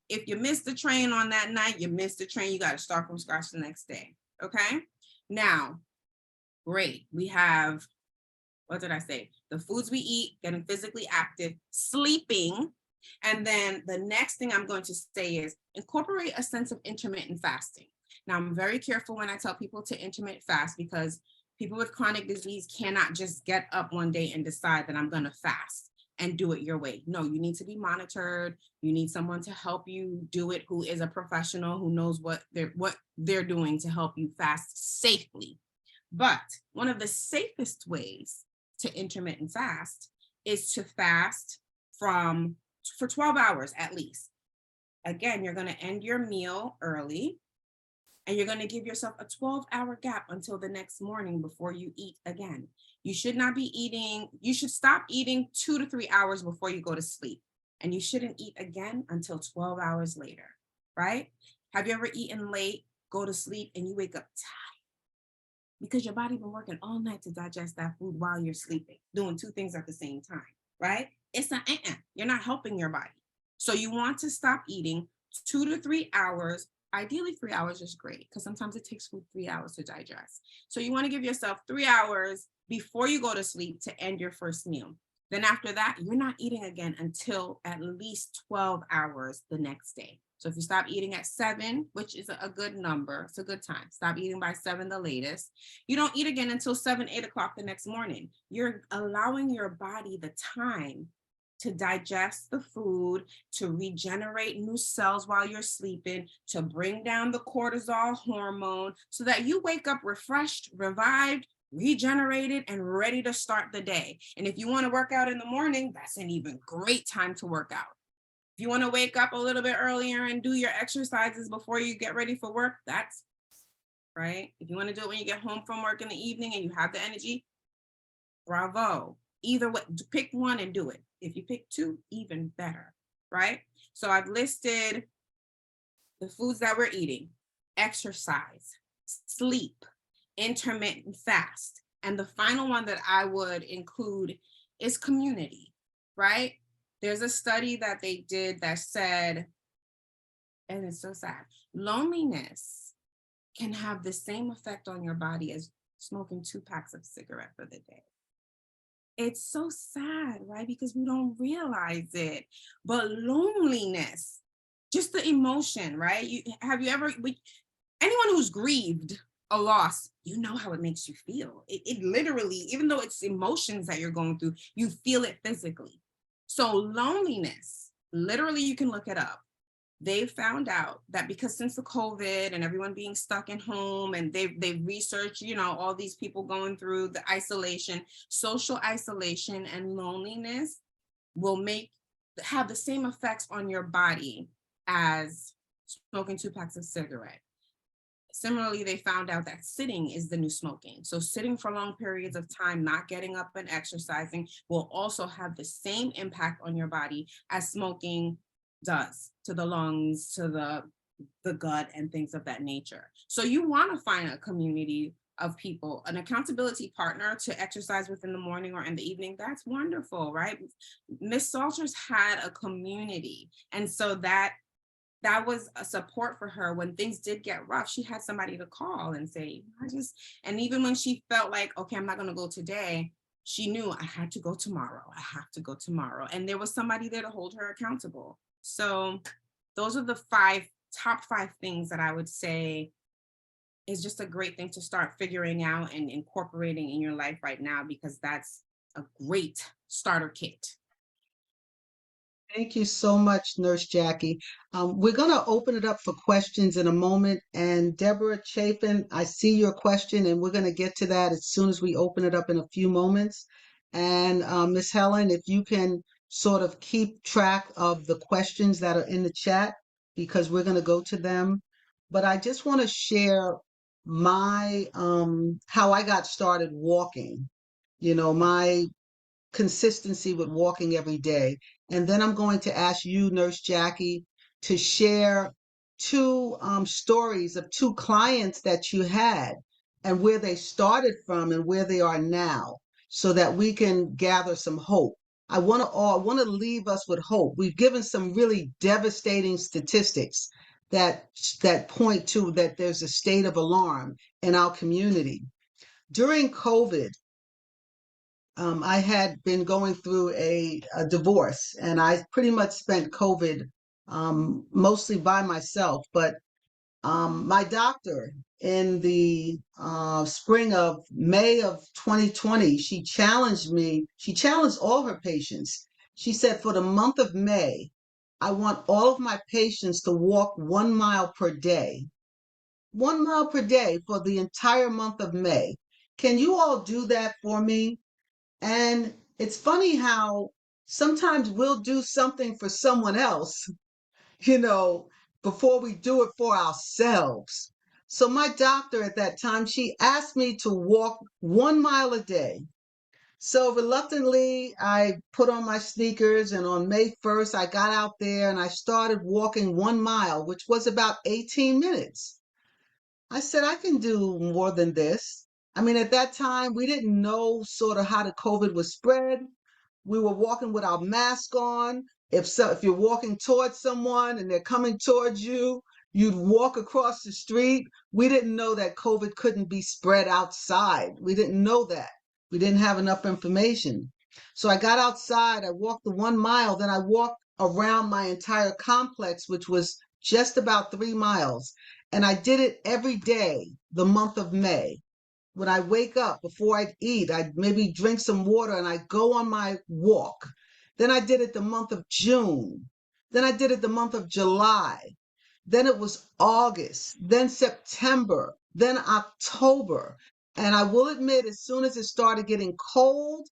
If you missed the train on that night, you missed the train. You got to start from scratch the next day, okay? Now, great. We have, what did I say? The foods we eat, getting physically active, sleeping. And then the next thing I'm going to say is incorporate a sense of intermittent fasting. Now, I'm very careful when I tell people to intermittent fast because people with chronic disease cannot just get up one day and decide that I'm going to fast and do it your way. No, you need to be monitored. You need someone to help you do it who is a professional, who knows what they're doing to help you fast safely. But one of the safest ways to intermittent fast is to fast for 12 hours at least. Again, you're going to end your meal early and you're going to give yourself a 12-hour gap until the next morning before you eat again. You should not be eating, you should stop eating 2 to 3 hours before you go to sleep. And you shouldn't eat again until 12 hours later, right? Have you ever eaten late, go to sleep, and you wake up tired? Because your body been working all night to digest that food while you're sleeping, doing 2 things at the same time, right? It's not, you're not helping your body. So you want to stop eating 2 to 3 hours. Ideally, 3 hours is great because sometimes it takes food 3 hours to digest. So you want to give yourself 3 hours before you go to sleep to end your first meal. Then after that, you're not eating again until at least 12 hours the next day. So if you stop eating at 7, which is a good number, it's a good time. Stop eating by 7, the latest. You don't eat again until 7, 8 o'clock the next morning. You're allowing your body the time to digest the food, to regenerate new cells while you're sleeping, to bring down the cortisol hormone so that you wake up refreshed, revived, regenerated, and ready to start the day. And if you want to work out in the morning, that's an even great time to work out. If you want to wake up a little bit earlier and do your exercises before you get ready for work, that's right. If you want to do it when you get home from work in the evening and you have the energy, bravo. Either way, pick one and do it. If you pick 2, even better, right? So I've listed the foods that we're eating: exercise, sleep, intermittent fast. And the final one that I would include is community, right? There's a study that they did that said, and it's so sad, loneliness can have the same effect on your body as smoking 2 packs of cigarette for the day. It's so sad, right? Because we don't realize it. But loneliness, just the emotion, right? Have you ever, anyone who's grieved a loss, you know how it makes you feel. It literally, even though it's emotions that you're going through, you feel it physically. So loneliness, literally, you can look it up. They found out that because since the COVID and everyone being stuck in home, and they've researched, all these people going through the isolation, social isolation and loneliness will have the same effects on your body as smoking 2 packs of cigarette. Similarly, they found out that sitting is the new smoking. So sitting for long periods of time, not getting up and exercising, will also have the same impact on your body as smoking does to the lungs, to the gut, and things of that nature. So you want to find a community of people, an accountability partner to exercise with in the morning or in the evening. That's wonderful, right? Miss Salters had a community. And so that was a support for her when things did get rough. She had somebody to call and say, and even when she felt like, okay, I'm not going to go today, she knew I had to go tomorrow. I have to go tomorrow. And there was somebody there to hold her accountable. So those are the top five things that I would say is just a great thing to start figuring out and incorporating in your life right now, because that's a great starter kit. Thank you so much, Nurse Jackie. We're going to open it up for questions in a moment. And Deborah Chapin, I see your question, and we're going to get to that as soon as we open it up in a few moments. And Ms. Helen, if you can sort of keep track of the questions that are in the chat, because we're going to go to them. But I just want to share my how I got started walking, my consistency with walking every day. And then I'm going to ask you, Nurse Jackie, to share two stories of two clients that you had and where they started from and where they are now, so that we can gather some hope. I want to leave us with hope. We've given some really devastating statistics that point to that there's a state of alarm in our community. During COVID, I had been going through a divorce, and I pretty much spent COVID mostly by myself. But my doctor in the spring of May of 2020, she challenged me. She challenged all her patients. She said, for the month of May, I want all of my patients to walk 1 mile per day. 1 mile per day for the entire month of May. Can you all do that for me? And it's funny how sometimes we'll do something for someone else, before we do it for ourselves. So my doctor at that time, she asked me to walk 1 mile a day. So reluctantly, I put on my sneakers, and on May 1st, I got out there and I started walking 1 mile, which was about 18 minutes. I said, I can do more than this. I mean, at that time, we didn't know sort of how the COVID was spread. We were walking with our mask on. If you're walking towards someone and they're coming towards you, you'd walk across the street. We didn't know that COVID couldn't be spread outside. We didn't know that. We didn't have enough information. So I got outside, I walked the 1 mile, then I walked around my entire complex, which was just about 3 miles. And I did it every day, the month of May. When I wake up, before I eat, I maybe drink some water and I go on my walk. Then I did it the month of June. Then I did it the month of July. Then it was August, then September, then October. And I will admit, as soon as it started getting cold,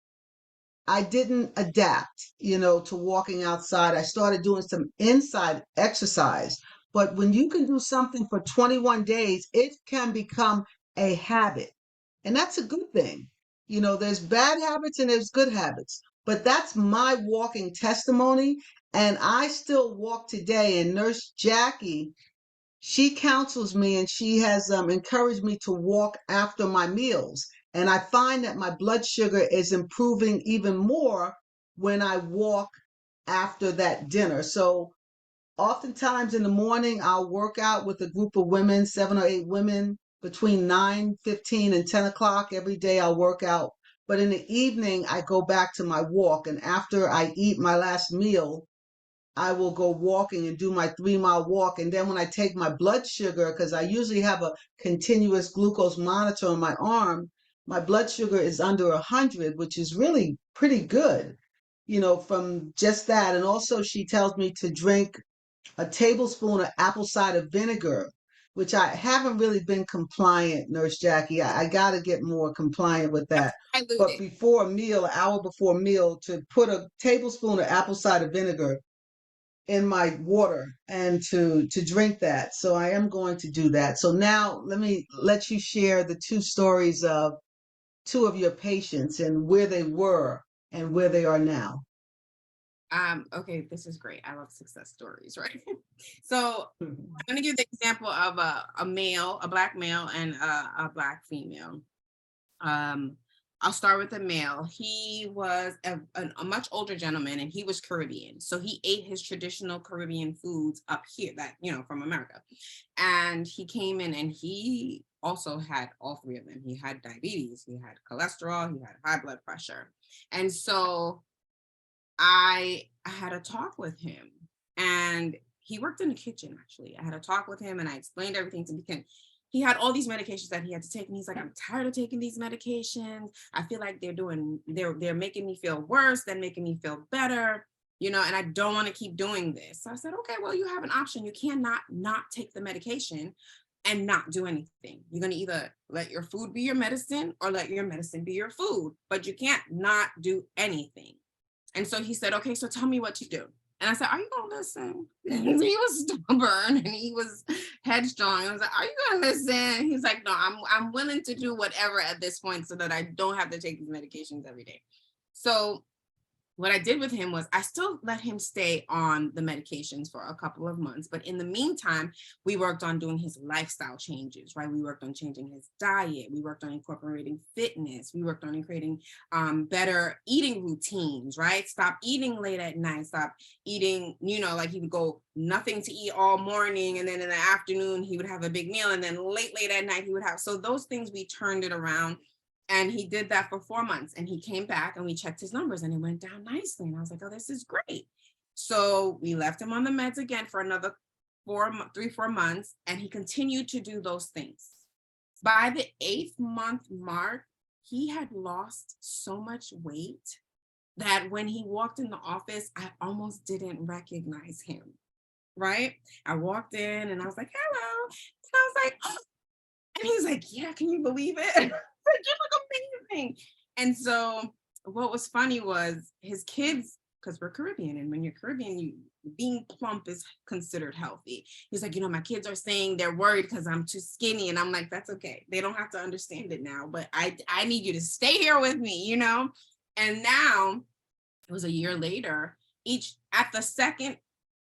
I didn't adapt, to walking outside. I started doing some inside exercise. But when you can do something for 21 days, it can become a habit. And that's a good thing. There's bad habits and there's good habits. But that's my walking testimony. And I still walk today. And Nurse Jackie, she counsels me and she has encouraged me to walk after my meals. And I find that my blood sugar is improving even more when I walk after that dinner. So oftentimes in the morning, I'll work out with a group of women, 7 or 8 women, between 9:15 and 10 o'clock. Every day I'll work out. But in the evening, I go back to my walk. And after I eat my last meal, I will go walking and do my 3-mile walk. And then when I take my blood sugar, because I usually have a continuous glucose monitor on my arm, my blood sugar is under 100, which is really pretty good, from just that. And also, she tells me to drink a tablespoon of apple cider vinegar, which I haven't really been compliant, Nurse Jackie. I got to get more compliant with that. But before a meal, an hour before a meal, to put a tablespoon of apple cider vinegar in my water and to drink that. So I am going to do that. So now let me let you share the 2 stories of 2 of your patients and where they were and where they are now. Okay, this is great. I love success stories, right? So Mhm. I'm going to give the example of a male, a Black male, and a Black female. I'll start with the male. He was a much older gentleman, and he was Caribbean. So he ate his traditional Caribbean foods up here, that, from America. And he came in and he also had all 3 of them. He had diabetes, he had cholesterol, he had high blood pressure. And so I had a talk with him, and he worked in the kitchen, actually. I had a talk with him and I explained everything to him. He had all these medications that he had to take, and he's like, I'm tired of taking these medications. I feel like they're making me feel worse than making me feel better, and I don't want to keep doing this. So I said, okay, well, you have an option. You cannot not take the medication and not do anything. You're going to either let your food be your medicine or let your medicine be your food, but you can't not do anything. And so he said, okay, so tell me what to do. And I said, are you going to listen? And he was stubborn and he was headstrong. I was like, are you going to listen? He's like, no, I'm willing to do whatever at this point so that I don't have to take these medications every day. So what I did with him was I still let him stay on the medications for a couple of months. But in the meantime, we worked on doing his lifestyle changes, right? We worked on changing his diet. We worked on incorporating fitness. We worked on creating better eating routines, right? Stop eating late at night. Stop eating, like he would go nothing to eat all morning. And then in the afternoon, he would have a big meal. And then late at night, he would have. So those things, we turned it around. And he did that for 4 months, and he came back and we checked his numbers and it went down nicely. And I was like, oh, this is great. So we left him on the meds again for another 4 months, and he continued to do those things. By the 8th month mark, he had lost so much weight that when he walked in the office, I almost didn't recognize him, right? I walked in and I was like, hello. And I was like, oh. And he's like, yeah, can you believe it? Like, you look amazing. And so what was funny was his kids, because we're Caribbean, and when you're Caribbean, being plump is considered healthy. He's like, my kids are saying they're worried because I'm too skinny. And I'm like, that's okay. They don't have to understand it now, but I need you to stay here with me, And now it was a year later, at the second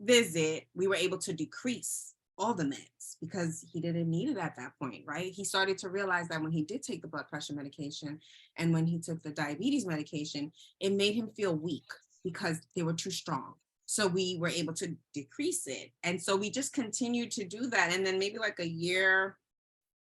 visit, we were able to decrease all the meds because he didn't need it at that point, right? He started to realize that when he did take the blood pressure medication and when he took the diabetes medication, it made him feel weak because they were too strong. So we were able to decrease it. And so we just continued to do that. And then maybe like a year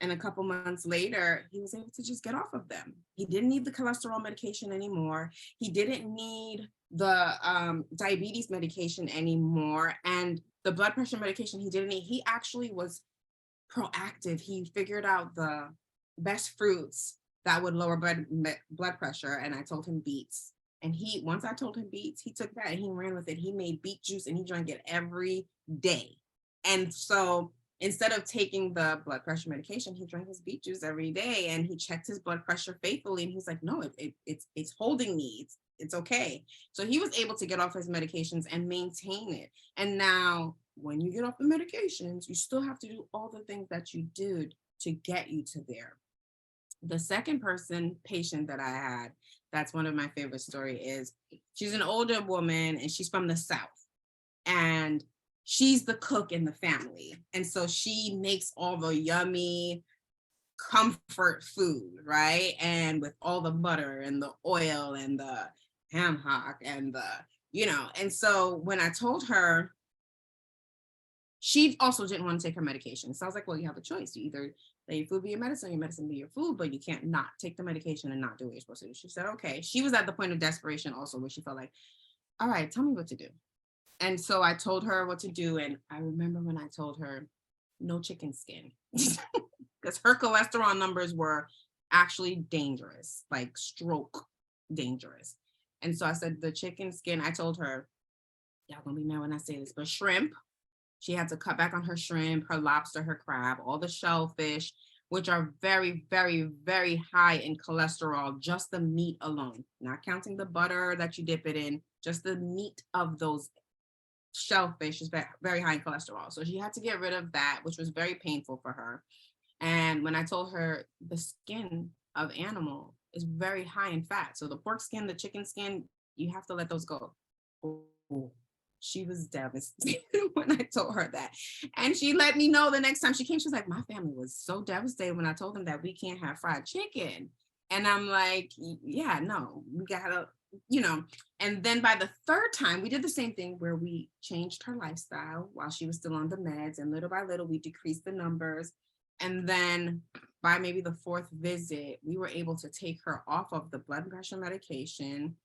and a couple months later, he was able to just get off of them. He didn't need the cholesterol medication anymore. He didn't need the diabetes medication anymore. And the blood pressure medication he didn't need. He actually was proactive. He figured out the best fruits that would lower blood pressure. And I told him beets. And once I told him beets, he took that and he ran with it. He made beet juice and he drank it every day. And so instead of taking the blood pressure medication, he drank his beet juice every day and he checked his blood pressure faithfully. And he's like, no, it's holding me. It's okay. So he was able to get off his medications and maintain it. And now when you get off the medications, you still have to do all the things that you did to get you to there. The second patient that I had, that's one of my favorite stories, is she's an older woman and she's from the South. And she's the cook in the family. And so she makes all the yummy comfort food, right? And with all the butter and the oil and the ham hock and the, and so when I told her, she also didn't want to take her medication. So I was like, well, you have a choice. You either let your food be your medicine be your food, but you can't not take the medication and not do what you're supposed to do. She said, okay. She was at the point of desperation also where she felt like, all right, tell me what to do. And so I told her what to do. And I remember when I told her, no chicken skin, because her cholesterol numbers were actually dangerous, like stroke dangerous. And so I said, the chicken skin, I told her, y'all gonna be mad when I say this, but shrimp, she had to cut back on her shrimp, her lobster, her crab, all the shellfish, which are very, very, very high in cholesterol, just the meat alone, not counting the butter that you dip it in, just the meat of those shellfish is very high in cholesterol. So she had to get rid of that, which was very painful for her. And when I told her the skin of animal is very high in fat, so the pork skin, the chicken skin, you have to let those go. Oh, she was devastated when I told her that. And she let me know the next time she came, she was like, my family was so devastated when I told them that we can't have fried chicken. And I'm like, yeah, no, we gotta, and then by the third time, we did the same thing where we changed her lifestyle while she was still on the meds. And little by little, we decreased the numbers. And then by maybe the fourth visit, we were able to take her off of the blood pressure medication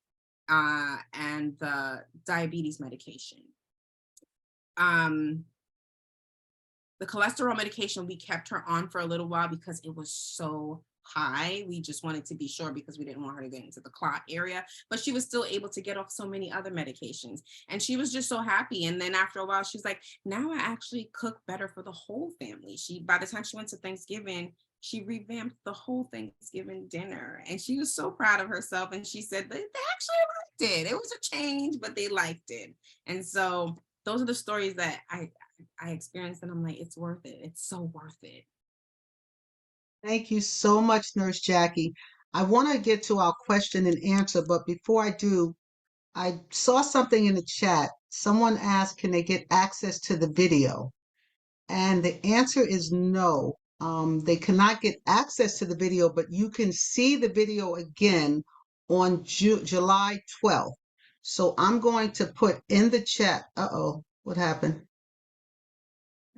and the diabetes medication. The cholesterol medication, we kept her on for a little while because it was so high. We just wanted to be sure because we didn't want her to get into the clot area, but she was still able to get off so many other medications. And she was just so happy. And then after a while, she's like, now I actually cook better for the whole family. By the time she went to Thanksgiving, she revamped the whole Thanksgiving dinner. And she was so proud of herself. And she said they actually liked it. It was a change, but they liked it. And so those are the stories that I experienced. And I'm like, it's worth it. It's so worth it. Thank you so much, Nurse Jackie. I want to get to our question and answer, but before I do, I saw something in the chat. Someone asked, can they get access to the video? And the answer is no. They cannot get access to the video, but you can see the video again on July 12th. So I'm going to put in the chat. Uh-oh, what happened?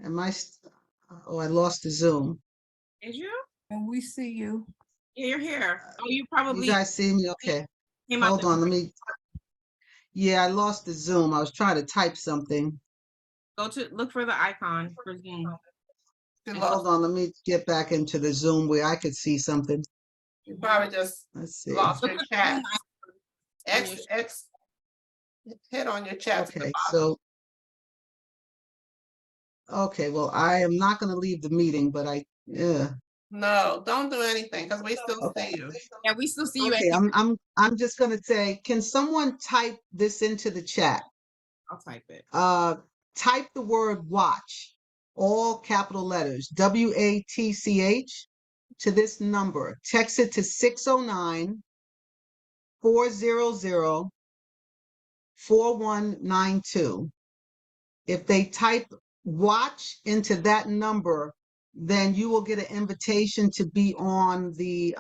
Oh, I lost the Zoom. Did you? And we see you. Yeah, you're here. Oh, you You probably guys see me? Okay. came out Hold on, yeah, I lost the Zoom. I was trying to type something. go to look for the icon for Zoom. Hold on, let me get back into the Zoom where I could see something. You probably just Let's see. lost your chat. On your- Hit on your chat. Okay, so, okay, well, I am not going to leave the meeting, but yeah. No, don't do anything because we still Okay. see you. Yeah, we still see you. Okay, I'm just going to say, can someone type this into the chat? I'll type it. Type the word watch, all capital letters, WATCH, to this number. Text it to 609-400-4192. If they type watch into that number, then you will get an invitation to be on the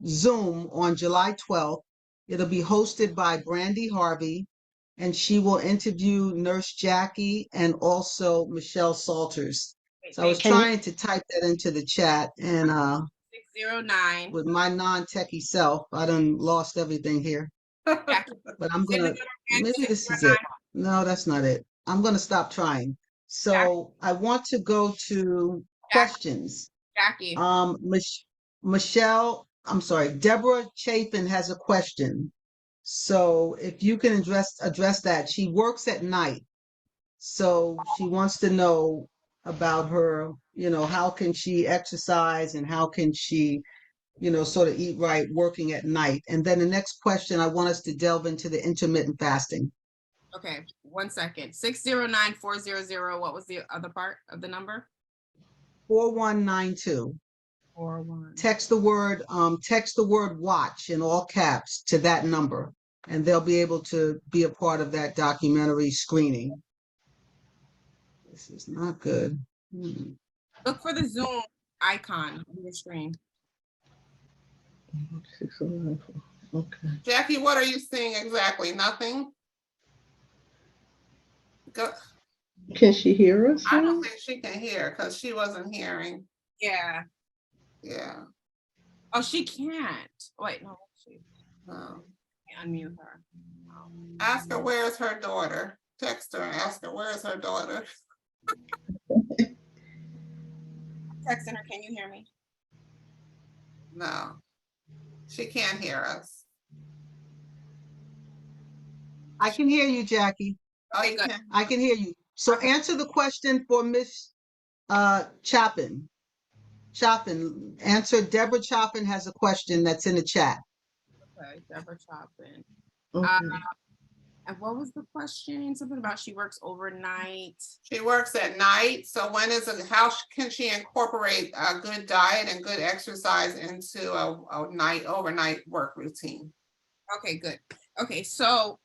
Zoom on July 12th. It'll be hosted by Brandy Harvey, and she will interview Nurse Jackie and also Michelle Salters. So I was trying to type that into the chat, and 609. with my non-techie self, I done lost everything here. But I'm gonna, maybe this is it. No, that's not it. I'm gonna stop trying. So I want to go to questions. Jackie. Michelle, I'm sorry, Deborah Chapin has a question. So if you can address that. She works at night. So she wants to know about her, how can she exercise and how can she, sort of eat right working at night. And then the next question, I want us to delve into the intermittent fasting. Okay, 1 second. 609-400. What was the other part of the number? 4192. 41. Text the word watch in all caps to that number, and they'll be able to be a part of that documentary screening. This is not good. Look for the Zoom icon on your screen. 6:11. Okay. Jackie, what are you seeing exactly? Nothing? Go. Can she hear us? I now? don't think she can hear because she wasn't hearing. Yeah. Yeah. Oh, she can't. Wait, no. She No. unmute her. No. Ask her where's her daughter. Text her and ask her where's her daughter. Texting her. Can you hear me? No, she can't hear us. I can hear you, Jackie. Oh, Okay, you good. can. I can hear you. So Okay. answer the question for Miss Chapin. Chapin, answer. Deborah Chapin has a question that's in the chat. Okay, Deborah Chopin. Okay. And what was the question? Something about she works overnight. She works at night. So when is it, how can she incorporate a good diet and good exercise into a overnight work routine? Okay, good. Okay, so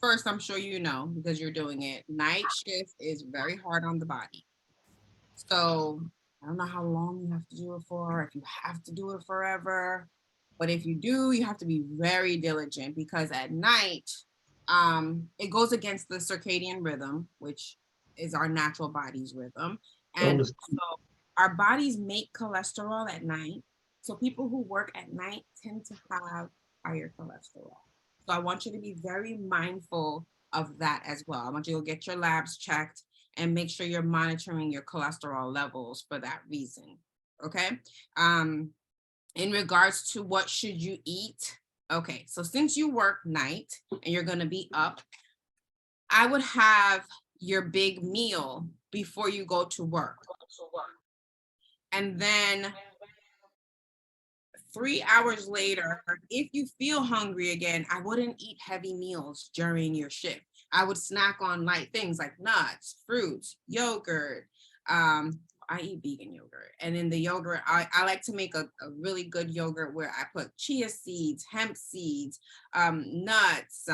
first, I'm sure you know because you're doing it. Night shift is very hard on the body. So I don't know how long you have to do it for, if you have to do it forever. But if you do, you have to be very diligent because at night, it goes against the circadian rhythm, which is our natural body's rhythm. And so our bodies make cholesterol at night. So people who work at night tend to have higher cholesterol. So I want you to be very mindful of that as well. I want you to get your labs checked and make sure you're monitoring your cholesterol levels for that reason. Okay. In regards to what should you eat? Okay, so since you work night and you're going to be up, I would have your big meal before you go to work. And then 3 hours later, if you feel hungry again, I wouldn't eat heavy meals during your shift. I would snack on light things like nuts, fruits, yogurt. I eat vegan yogurt. And in the yogurt, I like to make a really good yogurt where I put chia seeds, hemp seeds, nuts,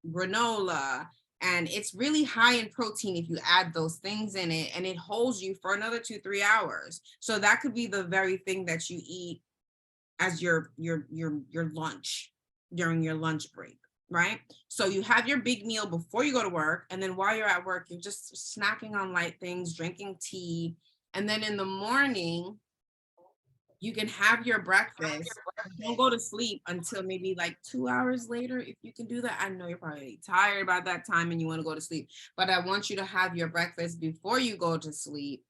granola, and it's really high in protein if you add those things in it, and it holds you for another 2-3 hours. So that could be the very thing that you eat as your lunch during your lunch break, right? So you have your big meal before you go to work, and then while you're at work, you're just snacking on light things, drinking tea, and then in the morning, you can have your breakfast. Don't go to sleep until maybe like 2 hours later. If you can do that, I know you're probably tired by that time and you want to go to sleep, but I want you to have your breakfast before you go to sleep,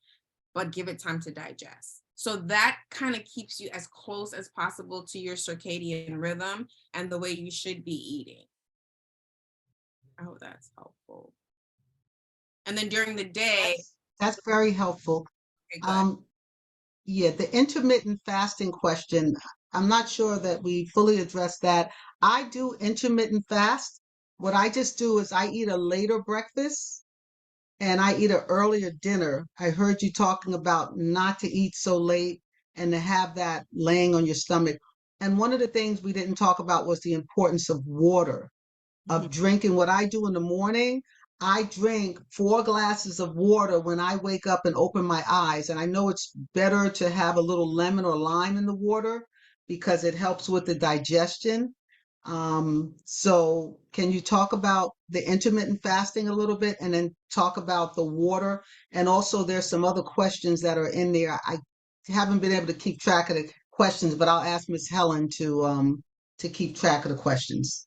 but give it time to digest. So that kind of keeps you as close as possible to your circadian rhythm and the way you should be eating. I hope that's helpful. And then during the day. That's very helpful. Okay, good. Yeah, the intermittent fasting question, I'm not sure that we fully addressed that. I do intermittent fast. What I just do is I eat a later breakfast and I eat an earlier dinner. I heard you talking about not to eat so late and to have that laying on your stomach. And one of the things we didn't talk about was the importance of water, of drinking. What I do in the morning, I drink 4 glasses of water when I wake up and open my eyes. And I know it's better to have a little lemon or lime in the water because it helps with the digestion. So can you talk about the intermittent fasting a little bit and then talk about the water? And also there's some other questions that are in there. I haven't been able to keep track of the questions, but I'll ask Miss Helen to keep track of the questions.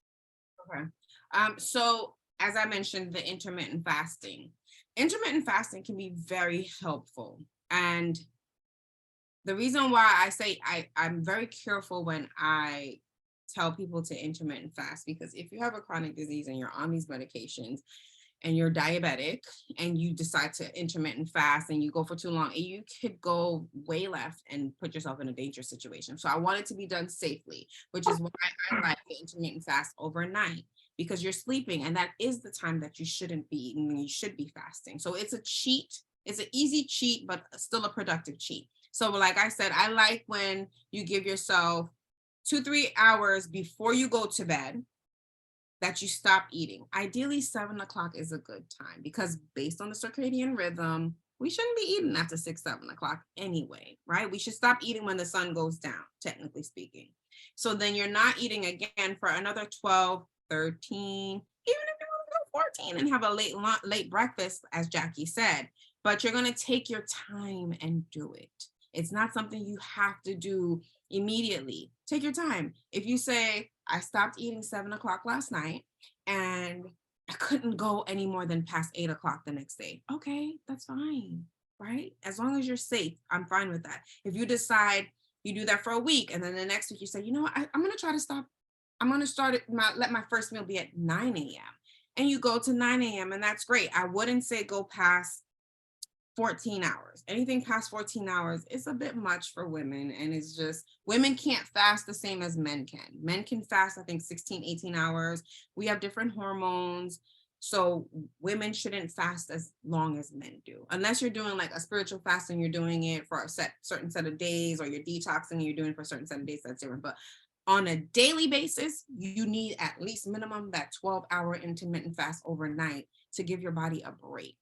Okay. So as I mentioned, the intermittent fasting. Intermittent fasting can be very helpful. And the reason why I say I'm very careful when I tell people to intermittent fast, because if you have a chronic disease and you're on these medications and you're diabetic and you decide to intermittent fast and you go for too long, you could go way left and put yourself in a dangerous situation. So I want it to be done safely, which is why I like the intermittent fast overnight, because you're sleeping and that is the time that you shouldn't be eating and you should be fasting. So it's a cheat. It's an easy cheat, but still a productive cheat. So like I said, I like when you give yourself 2-3 hours before you go to bed. that you stop eating. Ideally, 7 o'clock is a good time because based on the circadian rhythm, we shouldn't be eating after 6, 7 o'clock anyway, right? We should stop eating when the sun goes down, technically speaking. So then you're not eating again for another 12, 13, even if you want to go 14 and have a late breakfast, as Jackie said, but you're going to take your time and do it. It's not something you have to do immediately. Take your time. If you say, I stopped eating 7 o'clock last night and I couldn't go any more than past 8 o'clock the next day. Okay, that's fine, right? As long as you're safe, I'm fine with that. If you decide you do that for a week and then the next week you say, you know what, I'm going to try to stop. I'm going to let my first meal be at 9 a.m. And you go to 9 a.m. and that's great. I wouldn't say go past 14 hours. Anything past 14 hours is a bit much for women. And it's just, women can't fast the same as men can. Men can fast, I think 16, 18 hours. We have different hormones. So women shouldn't fast as long as men do, unless you're doing like a spiritual fast and you're doing it for a certain set of days, or you're detoxing and you're doing it for a certain set of days, that's different. But on a daily basis, you need at least minimum that 12-hour intermittent fast overnight to give your body a break.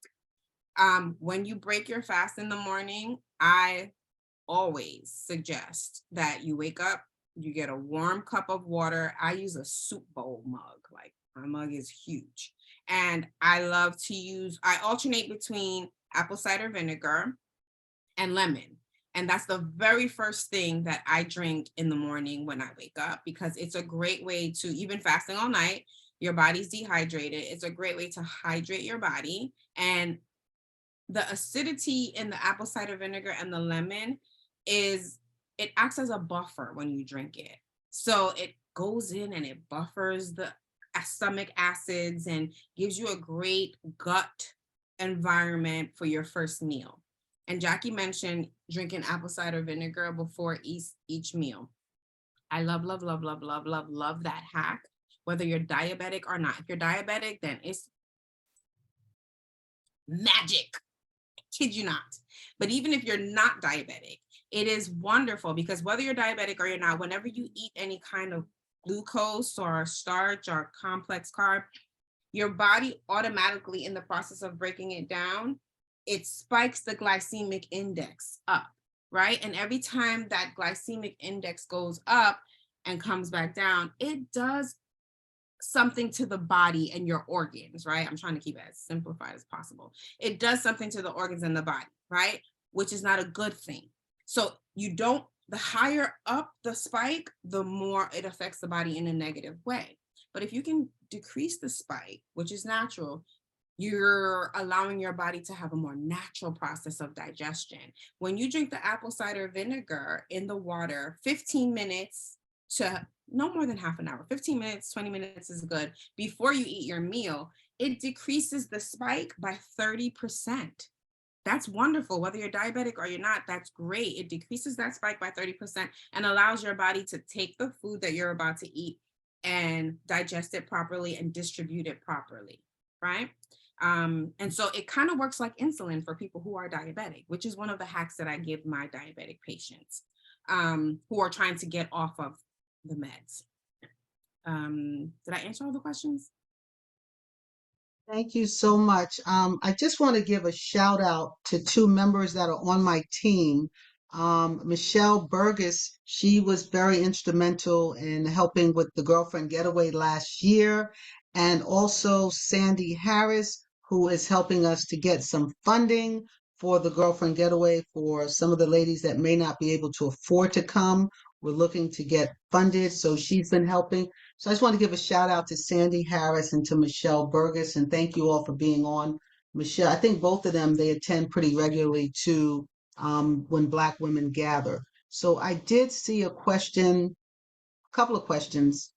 When you break your fast in the morning, I always suggest that you wake up, you get a warm cup of water. I use a soup bowl mug, like my mug is huge. And I alternate between apple cider vinegar and lemon. And that's the very first thing that I drink in the morning when I wake up, because it's a great way to, even fasting all night, your body's dehydrated. It's a great way to hydrate your body. And the acidity in the apple cider vinegar and the lemon it acts as a buffer when you drink it. So it goes in and it buffers the stomach acids and gives you a great gut environment for your first meal. And Jackie mentioned drinking apple cider vinegar before each meal. I love that hack, whether you're diabetic or not. If you're diabetic, then it's magic. Kid you not. But even if you're not diabetic, it is wonderful, because whether you're diabetic or you're not, whenever you eat any kind of glucose or starch or complex carb, your body automatically, in the process of breaking it down, it spikes the glycemic index up, right? And every time that glycemic index goes up and comes back down, it does something to the body and your organs, right? I'm trying to keep it as simplified as possible. It does something to the organs in the body, right? Which is not a good thing. So the higher up the spike, the more it affects the body in a negative way. But if you can decrease the spike, which is natural, you're allowing your body to have a more natural process of digestion. When you drink the apple cider vinegar in the water, 15 minutes to no more than half an hour, 15 minutes, 20 minutes is good, before you eat your meal, it decreases the spike by 30%. That's wonderful. Whether you're diabetic or you're not, that's great. It decreases that spike by 30% and allows your body to take the food that you're about to eat and digest it properly and distribute it properly, right? And so it kind of works like insulin for people who are diabetic, which is one of the hacks that I give my diabetic patients who are trying to get off of the meds. Did I answer all the questions? Thank you so much. I just want to give a shout out to two members that are on my team. Michelle Burgess, she was very instrumental in helping with the Girlfriend Getaway last year. And also Sandy Harris, who is helping us to get some funding for the Girlfriend Getaway for some of the ladies that may not be able to afford to come. We're looking to get funded, so she's been helping. So I just want to give a shout out to Sandy Harris and to Michelle Burgess, and thank you all for being on. Michelle, I think both of them, they attend pretty regularly to when Black women gather. So I did see a couple of questions.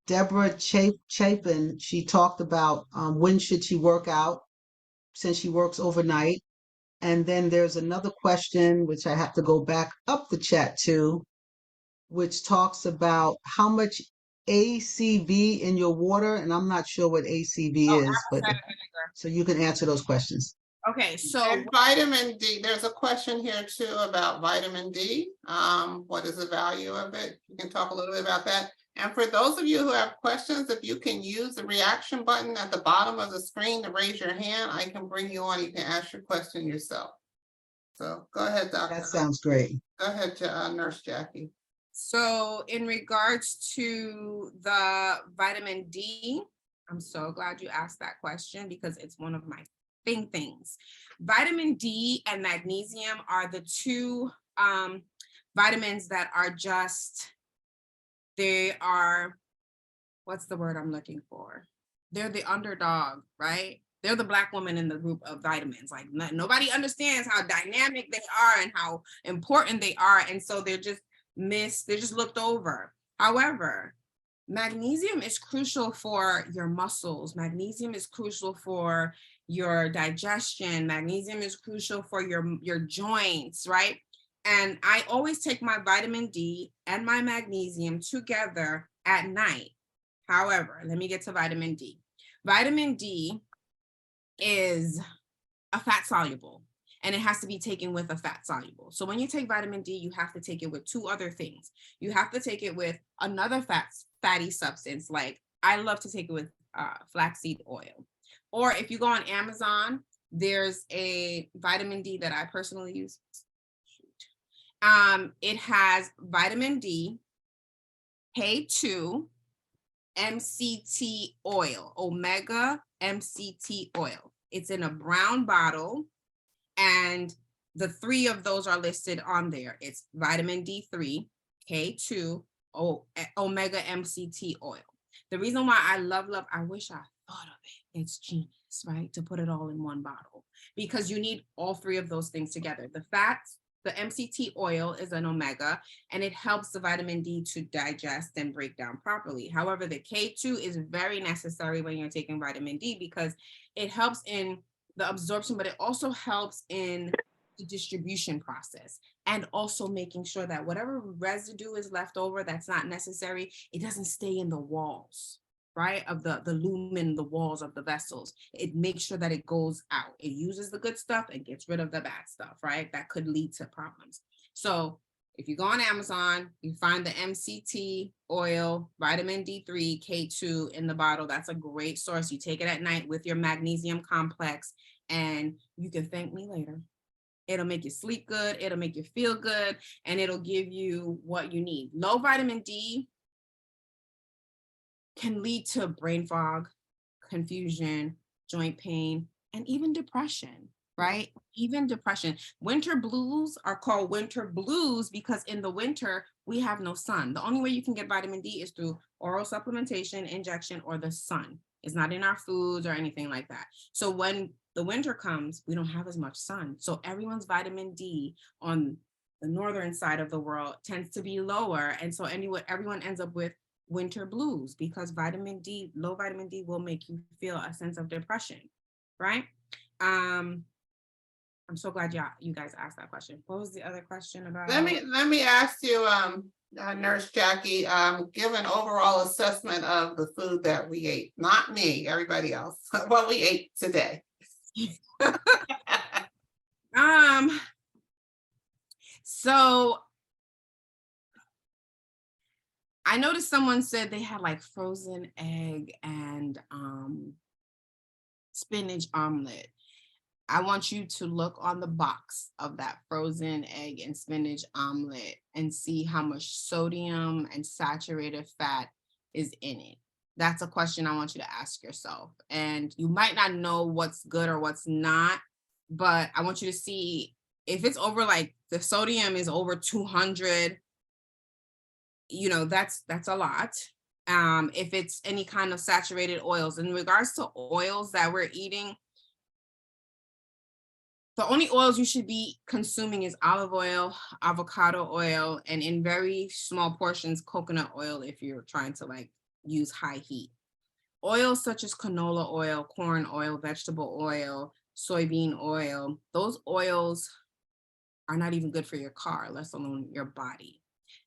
Deborah Chapin, she talked about when should she work out since she works overnight. And then there's another question, which I have to go back up the chat to, which talks about how much ACV in your water, and I'm not sure what ACV is, but so you can answer those questions. Okay, so And vitamin D, there's a question here too about vitamin D. What is the value of it? You can talk a little bit about that. And for those of you who have questions, if you can use the reaction button at the bottom of the screen to raise your hand, I can bring you on. You can ask your question yourself. So go ahead, Doctor. That sounds great. Go ahead, Nurse Jackie. So in regards to the vitamin D, I'm so glad you asked that question because it's one of my things. Vitamin D and magnesium are the two vitamins that are just, they are, what's the word I'm looking for? They're the underdog, right? They're the Black woman in the group of vitamins. Like nobody understands how dynamic they are and how important they are. And so they're just they're just looked over. However, magnesium is crucial for your muscles. Magnesium is crucial for your digestion. Magnesium is crucial for your joints, right? And I always take my vitamin D and my magnesium together at night. However, let me get to vitamin D. Vitamin D is a fat soluble, and it has to be taken with a fat soluble. So when you take vitamin D, you have to take it with two other things. You have to take it with another fatty substance, like I love to take it with flaxseed oil. Or if you go on Amazon, there's a vitamin D that I personally use. It has vitamin D, K2, MCT oil, omega MCT oil. It's in a brown bottle, and the three of those are listed on there. It's vitamin D3, K2, omega MCT oil. The reason why I love, I wish I thought of it. It's genius, right? To put it all in one bottle, because you need all three of those things together. The fats, the MCT oil is an omega, and it helps the vitamin D to digest and break down properly. However, the K2 is very necessary when you're taking vitamin D because it helps in the absorption, but it also helps in the distribution process, and also making sure that whatever residue is left over that's not necessary, it doesn't stay in the walls, right, of the lumen, the walls of the vessels. It makes sure that it goes out. It uses the good stuff and gets rid of the bad stuff, right? That could lead to problems. So if you go on Amazon, you find the MCT oil, vitamin D3, K2 in the bottle. That's a great source. You take it at night with your magnesium complex, and you can thank me later. It'll make you sleep good. It'll make you feel good, and it'll give you what you need. Low vitamin D can lead to brain fog, confusion, joint pain, and even depression, right? Even depression. Winter blues are called winter blues because in the winter, we have no sun. The only way you can get vitamin D is through oral supplementation, injection, or the sun. It's not in our foods or anything like that. So when the winter comes, we don't have as much sun. So everyone's vitamin D on the northern side of the world tends to be lower. And so everyone ends up with winter blues because vitamin D, low vitamin D will make you feel a sense of depression, right? I'm so glad you guys asked that question. What was the other question about? Let me ask you, Nurse Jackie, give an overall assessment of the food that we ate. Not me, everybody else. What we ate today. So I noticed someone said they had like frozen egg and spinach omelet. I want you to look on the box of that frozen egg and spinach omelet and see how much sodium and saturated fat is in it. That's a question I want you to ask yourself. And you might not know what's good or what's not, but I want you to see if it's over, like the sodium is over 200, you know, that's a lot. If it's any kind of saturated oils, in regards to oils that we're eating, the only oils you should be consuming is olive oil, avocado oil, and in very small portions, coconut oil if you're trying to like use high heat. Oils such as canola oil, corn oil, vegetable oil, soybean oil, those oils are not even good for your car, let alone your body.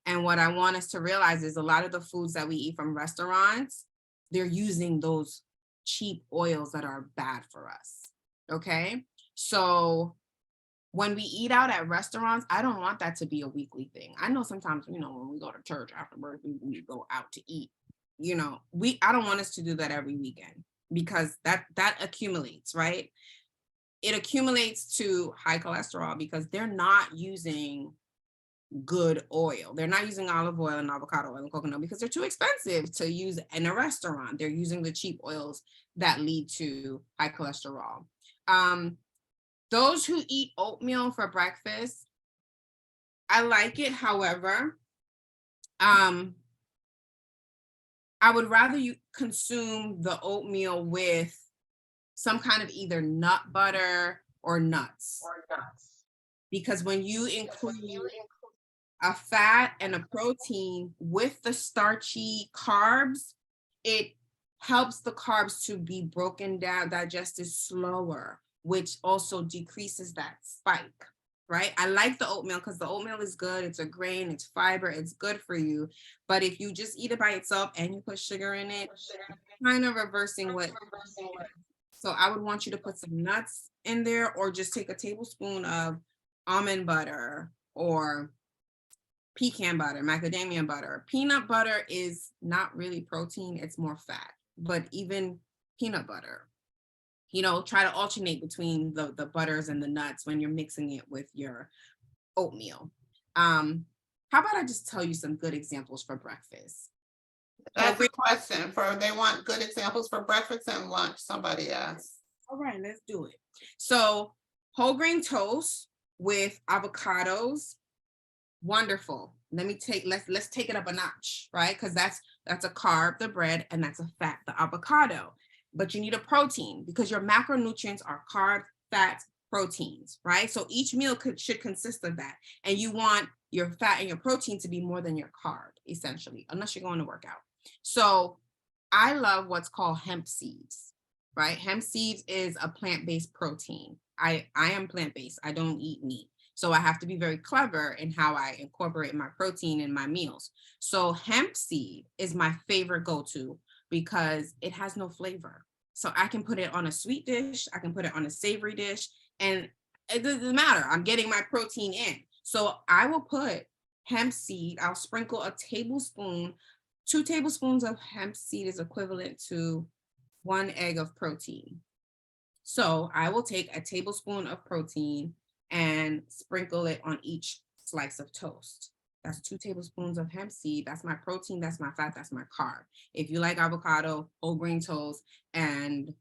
And what I want us to realize is a lot of the foods that we eat from restaurants, they're using those cheap oils that are bad for us, okay? So when we eat out at restaurants, I don't want that to be a weekly thing. I know sometimes, when we go to church afterwards, we go out to eat. I don't want us to do that every weekend, because that accumulates, right? It accumulates to high cholesterol because they're not using good oil. They're not using olive oil and avocado oil and coconut because they're too expensive to use in a restaurant. They're using the cheap oils that lead to high cholesterol. Those who eat oatmeal for breakfast, I like it. However, I would rather you consume the oatmeal with some kind of either nut butter or nuts. Because when you include a fat and a protein with the starchy carbs, it helps the carbs to be broken down, digested slower, which also decreases that spike, right? I like the oatmeal because the oatmeal is good. It's a grain, it's fiber, it's good for you. But if you just eat it by itself and you put sugar in it, kind of reversing what. So I would want you to put some nuts in there, or just take a tablespoon of almond butter or pecan butter, macadamia butter. Peanut butter is not really protein, it's more fat. But even peanut butter, try to alternate between the butters and the nuts when you're mixing it with your oatmeal. How about I just tell you some good examples for breakfast? That's a question they want good examples for breakfast and lunch, somebody asked. All right, let's do it. So whole grain toast with avocados, wonderful. Let's take it up a notch, right? Because that's a carb, the bread, and that's a fat, the avocado. But you need a protein because your macronutrients are carb, fat, proteins, right? So each meal should consist of that. And you want your fat and your protein to be more than your carb, essentially, unless you're going to work out. So I love what's called hemp seeds, right? Hemp seeds is a plant-based protein. I am plant-based. I don't eat meat. So I have to be very clever in how I incorporate my protein in my meals. So hemp seed is my favorite go-to because it has no flavor. So I can put it on a sweet dish, I can put it on a savory dish, and it doesn't matter. I'm getting my protein in. So I will put hemp seed, I'll sprinkle 2 tablespoons of hemp seed is equivalent to 1 egg of protein. So I will take a tablespoon of protein and sprinkle it on each slice of toast. That's 2 tablespoons of hemp seed. That's my protein, that's my fat, that's my carb. If you like avocado, whole grain toast, and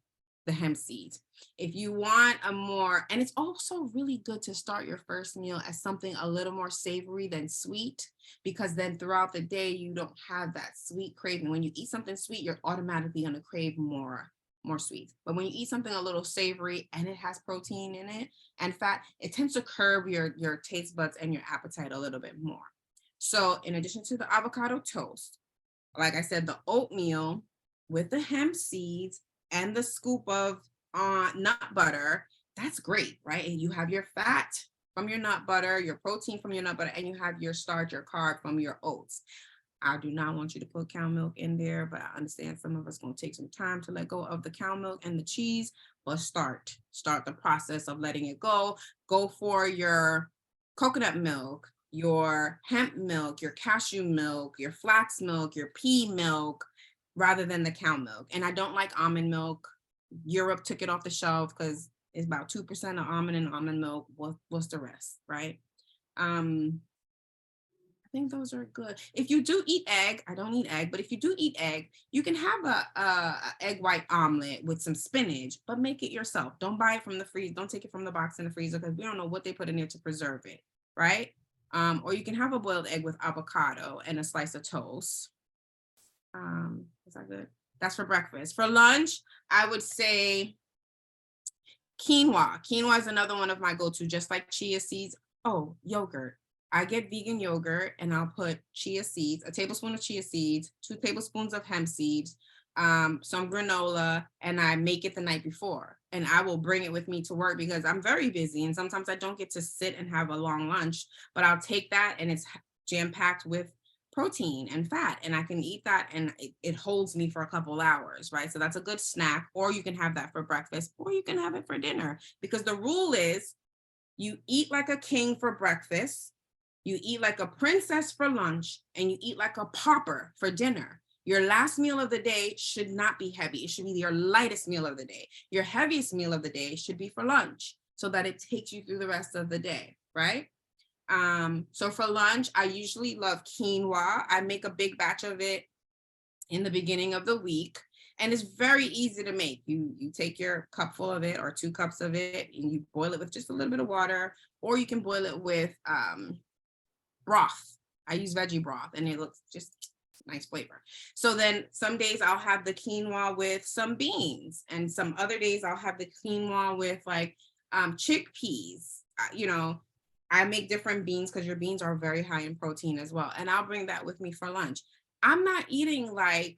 the hemp seeds. If you want and it's also really good to start your first meal as something a little more savory than sweet, because then throughout the day, you don't have that sweet craving. When you eat something sweet, you're automatically gonna crave more sweet. But when you eat something a little savory and it has protein in it and fat, it tends to curb your taste buds and your appetite a little bit more. So in addition to the avocado toast, like I said, the oatmeal with the hemp seeds and the scoop of nut butter, that's great, right? And you have your fat from your nut butter, your protein from your nut butter, and you have your starch, your carb from your oats. I do not want you to put cow milk in there, but I understand some of us going to take some time to let go of the cow milk and the cheese, but start the process of letting it go. Go for your coconut milk, your hemp milk, your cashew milk, your flax milk, your pea milk, rather than the cow milk. And I don't like almond milk. Europe took it off the shelf because it's about 2% of almond and almond milk. What's the rest, right? I think those are good. If you do eat egg, I don't eat egg, but if you do eat egg, you can have a egg white omelet with some spinach, but make it yourself. Don't buy it from the freezer. Don't take it from the box in the freezer because we don't know what they put in there to preserve it, right? Or you can have a boiled egg with avocado and a slice of toast. Is that good? That's for breakfast. For lunch, I would say quinoa. Quinoa is another one of my go-to, just like chia seeds. Oh, yogurt. I get vegan yogurt and I'll put chia seeds, a tablespoon of chia seeds, 2 tablespoons of hemp seeds, some granola, and I make it the night before. And I will bring it with me to work because I'm very busy and sometimes I don't get to sit and have a long lunch, but I'll take that and it's jam-packed with protein and fat and I can eat that and it holds me for a couple hours, right? So that's a good snack, or you can have that for breakfast or you can have it for dinner, because the rule is You eat like a king for breakfast, you eat like a princess for lunch, and you eat like a pauper for dinner. Your last meal of the day should not be heavy. It should be your lightest meal of the day. Your heaviest meal of the day should be for lunch so that it takes you through the rest of the day, right? So for lunch, I usually love quinoa. I make a big batch of it in the beginning of the week. And it's very easy to make. You take your cupful of it or 2 cups of it and you boil it with just a little bit of water, or you can boil it with broth. I use veggie broth and it looks just nice flavor. So then some days I'll have the quinoa with some beans, and some other days I'll have the quinoa with like chickpeas. You know, I make different beans because your beans are very high in protein as well. And I'll bring that with me for lunch. I'm not eating like,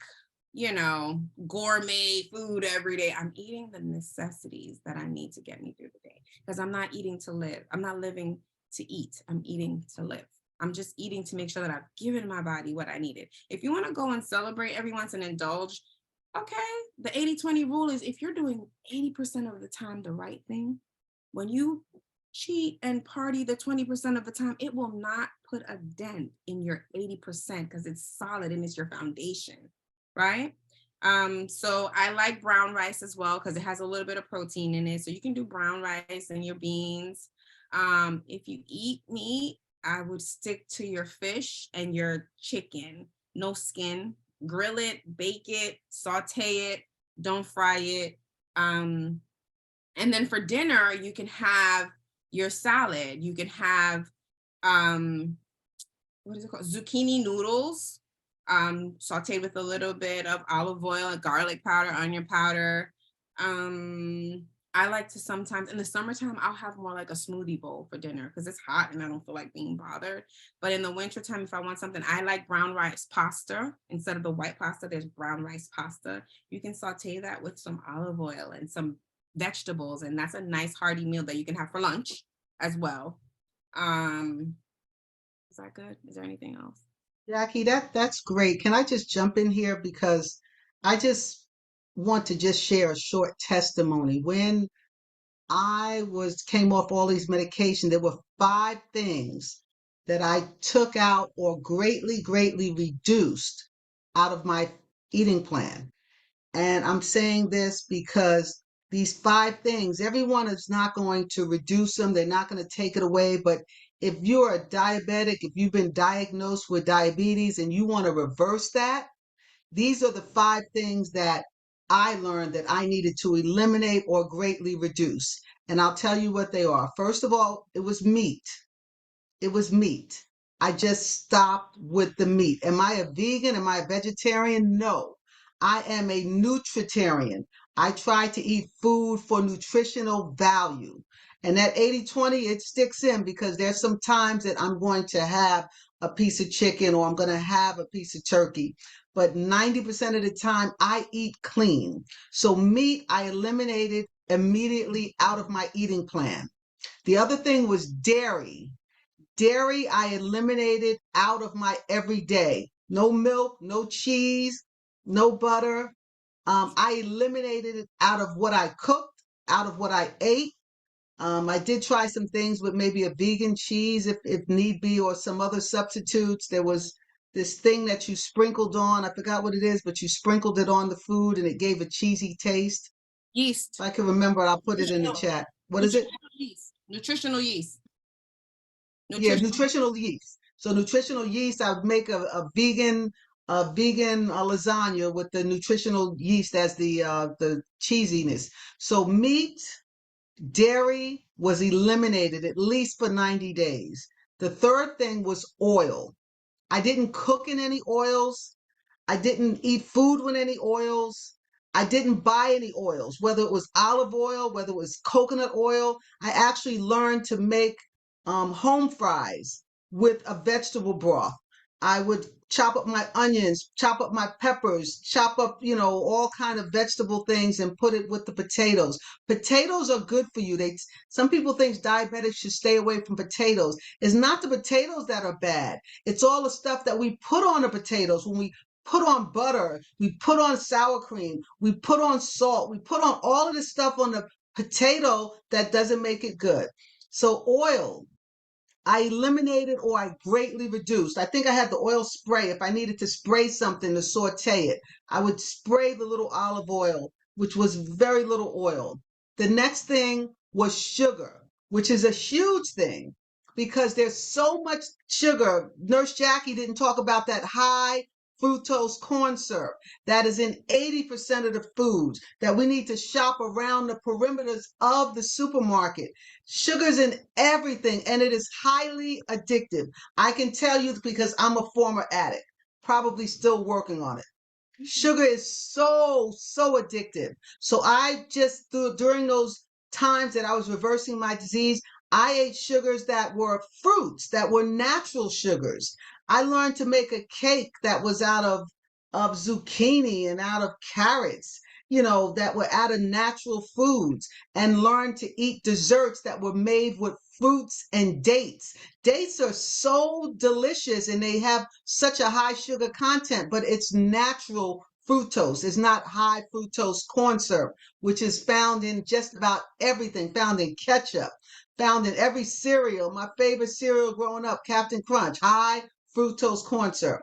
you know, gourmet food every day. I'm eating the necessities that I need to get me through the day, because I'm not eating to live. I'm not living to eat. I'm eating to live. I'm just eating to make sure that I've given my body what I needed. If you want to go and celebrate every once and indulge, okay. The 80-20 rule is if you're doing 80% of the time the right thing, when you cheat and party the 20% of the time, it will not put a dent in your 80% because it's solid and it's your foundation, right? So I like brown rice as well because it has a little bit of protein in it. So you can do brown rice and your beans. If you eat meat, I would stick to your fish and your chicken, no skin. Grill it, bake it, saute it, don't fry it. And then for dinner, you can have your salad. You can have, what is it called? Zucchini noodles, sauteed with a little bit of olive oil, garlic powder, onion powder. I like to sometimes, in the summertime, I'll have more like a smoothie bowl for dinner because it's hot and I don't feel like being bothered. But in the wintertime, if I want something, I like brown rice pasta. Instead of the white pasta, there's brown rice pasta. You can saute that with some olive oil and some vegetables, and that's a nice hearty meal that you can have for lunch as well. Is that good? Is there anything else? Jackie, that's great. Can I just jump in here because I just want to just share a short testimony. When I came off all these medications, there were 5 things that I took out or greatly, greatly reduced out of my eating plan. And I'm saying this because these 5 things, everyone is not going to reduce them. They're not going to take it away. But if you're a diabetic, if you've been diagnosed with diabetes and you want to reverse that, these are the 5 things that I learned that I needed to eliminate or greatly reduce. And I'll tell you what they are. First of all, it was meat. It was meat. I just stopped with the meat. Am I a vegan? Am I a vegetarian? No. I am a nutritarian. I try to eat food for nutritional value. And that 80-20, it sticks in because there's some times that I'm going to have a piece of chicken or I'm going to have a piece of turkey. But 90% of the time, I eat clean. So meat, I eliminated immediately out of my eating plan. The other thing was dairy. Dairy, I eliminated out of my everyday. No milk, no cheese, no butter. I eliminated it out of what I cooked, out of what I ate. I did try some things with maybe a vegan cheese if need be, or some other substitutes. There was this thing that you sprinkled on. I forgot what it is, but you sprinkled it on the food and it gave a cheesy taste. Yeast. If I can remember, I'll put it in the chat. What is it? Yeast. Nutritional yeast. Yeah, nutritional yeast. So nutritional yeast, I would make a vegan lasagna with the nutritional yeast as the cheesiness. So meat, dairy was eliminated at least for 90 days. The third thing was oil. I didn't cook in any oils. I didn't eat food with any oils. I didn't buy any oils, whether it was olive oil, whether it was coconut oil. I actually learned to make home fries with a vegetable broth. I would chop up my onions, chop up my peppers, chop up, all kind of vegetable things and put it with the potatoes. Potatoes are good for you. Some people think diabetics should stay away from potatoes. It's not the potatoes that are bad. It's all the stuff that we put on the potatoes. When we put on butter, we put on sour cream, we put on salt, we put on all of this stuff on the potato that doesn't make it good. So oil, I eliminated or I greatly reduced. I think I had the oil spray. If I needed to spray something to saute it, I would spray the little olive oil, which was very little oil. The next thing was sugar, which is a huge thing because there's so much sugar. Nurse Jackie didn't talk about that high fructose corn syrup that is in 80% of the foods that we need to shop around the perimeters of the supermarket. Sugar's in everything and it is highly addictive. I can tell you because I'm a former addict, probably still working on it. Sugar is so addictive. So I just during those times that I was reversing my disease, I ate sugars that were fruits, that were natural sugars. I learned to make a cake that was out of zucchini and out of carrots, that were out of natural foods, and learned to eat desserts that were made with fruits and dates. Dates are so delicious and they have such a high sugar content, but it's natural fructose. It's not high fructose corn syrup, which is found in just about everything, found in ketchup, found in every cereal. My favorite cereal growing up, Captain Crunch, high fructose corn syrup.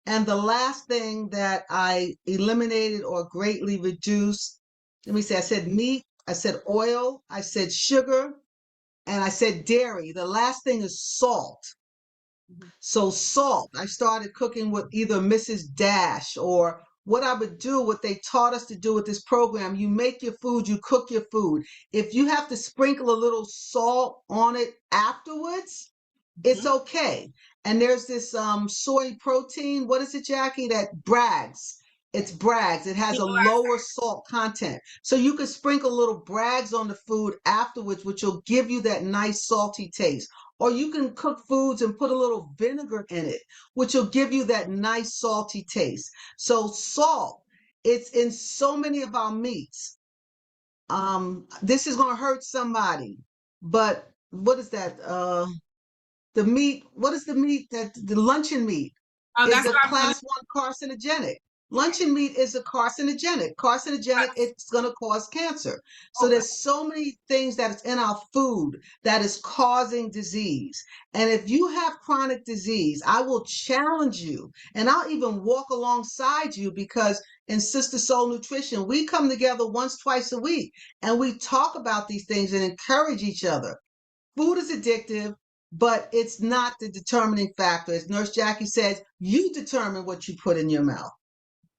And the last thing that I eliminated or greatly reduced, let me say, I said meat, I said oil, I said sugar, and I said dairy. The last thing is salt. So salt, I started cooking with either Mrs. Dash or what I would do, what they taught us to do with this program. You make your food, you cook your food. If you have to sprinkle a little salt on it afterwards, it's okay. And there's this soy protein. What is it, Jackie? That Bragg's. It's Bragg's. It has a lower salt content. So you can sprinkle little Bragg's on the food afterwards, which will give you that nice salty taste. Or you can cook foods and put a little vinegar in it, which will give you that nice salty taste. So salt, it's in so many of our meats. This is going to hurt somebody, but what is that? The meat, what is the meat that the luncheon meat is a class 1 carcinogenic. Luncheon meat is a carcinogenic. Carcinogenic, it's going to cause cancer. So there's so many things that is in our food that is causing disease. And if you have chronic disease, I will challenge you and I'll even walk alongside you because in Sister Soul Nutrition, we come together once, twice a week and we talk about these things and encourage each other. Food is addictive, but it's not the determining factor. As Nurse Jackie says, you determine what you put in your mouth.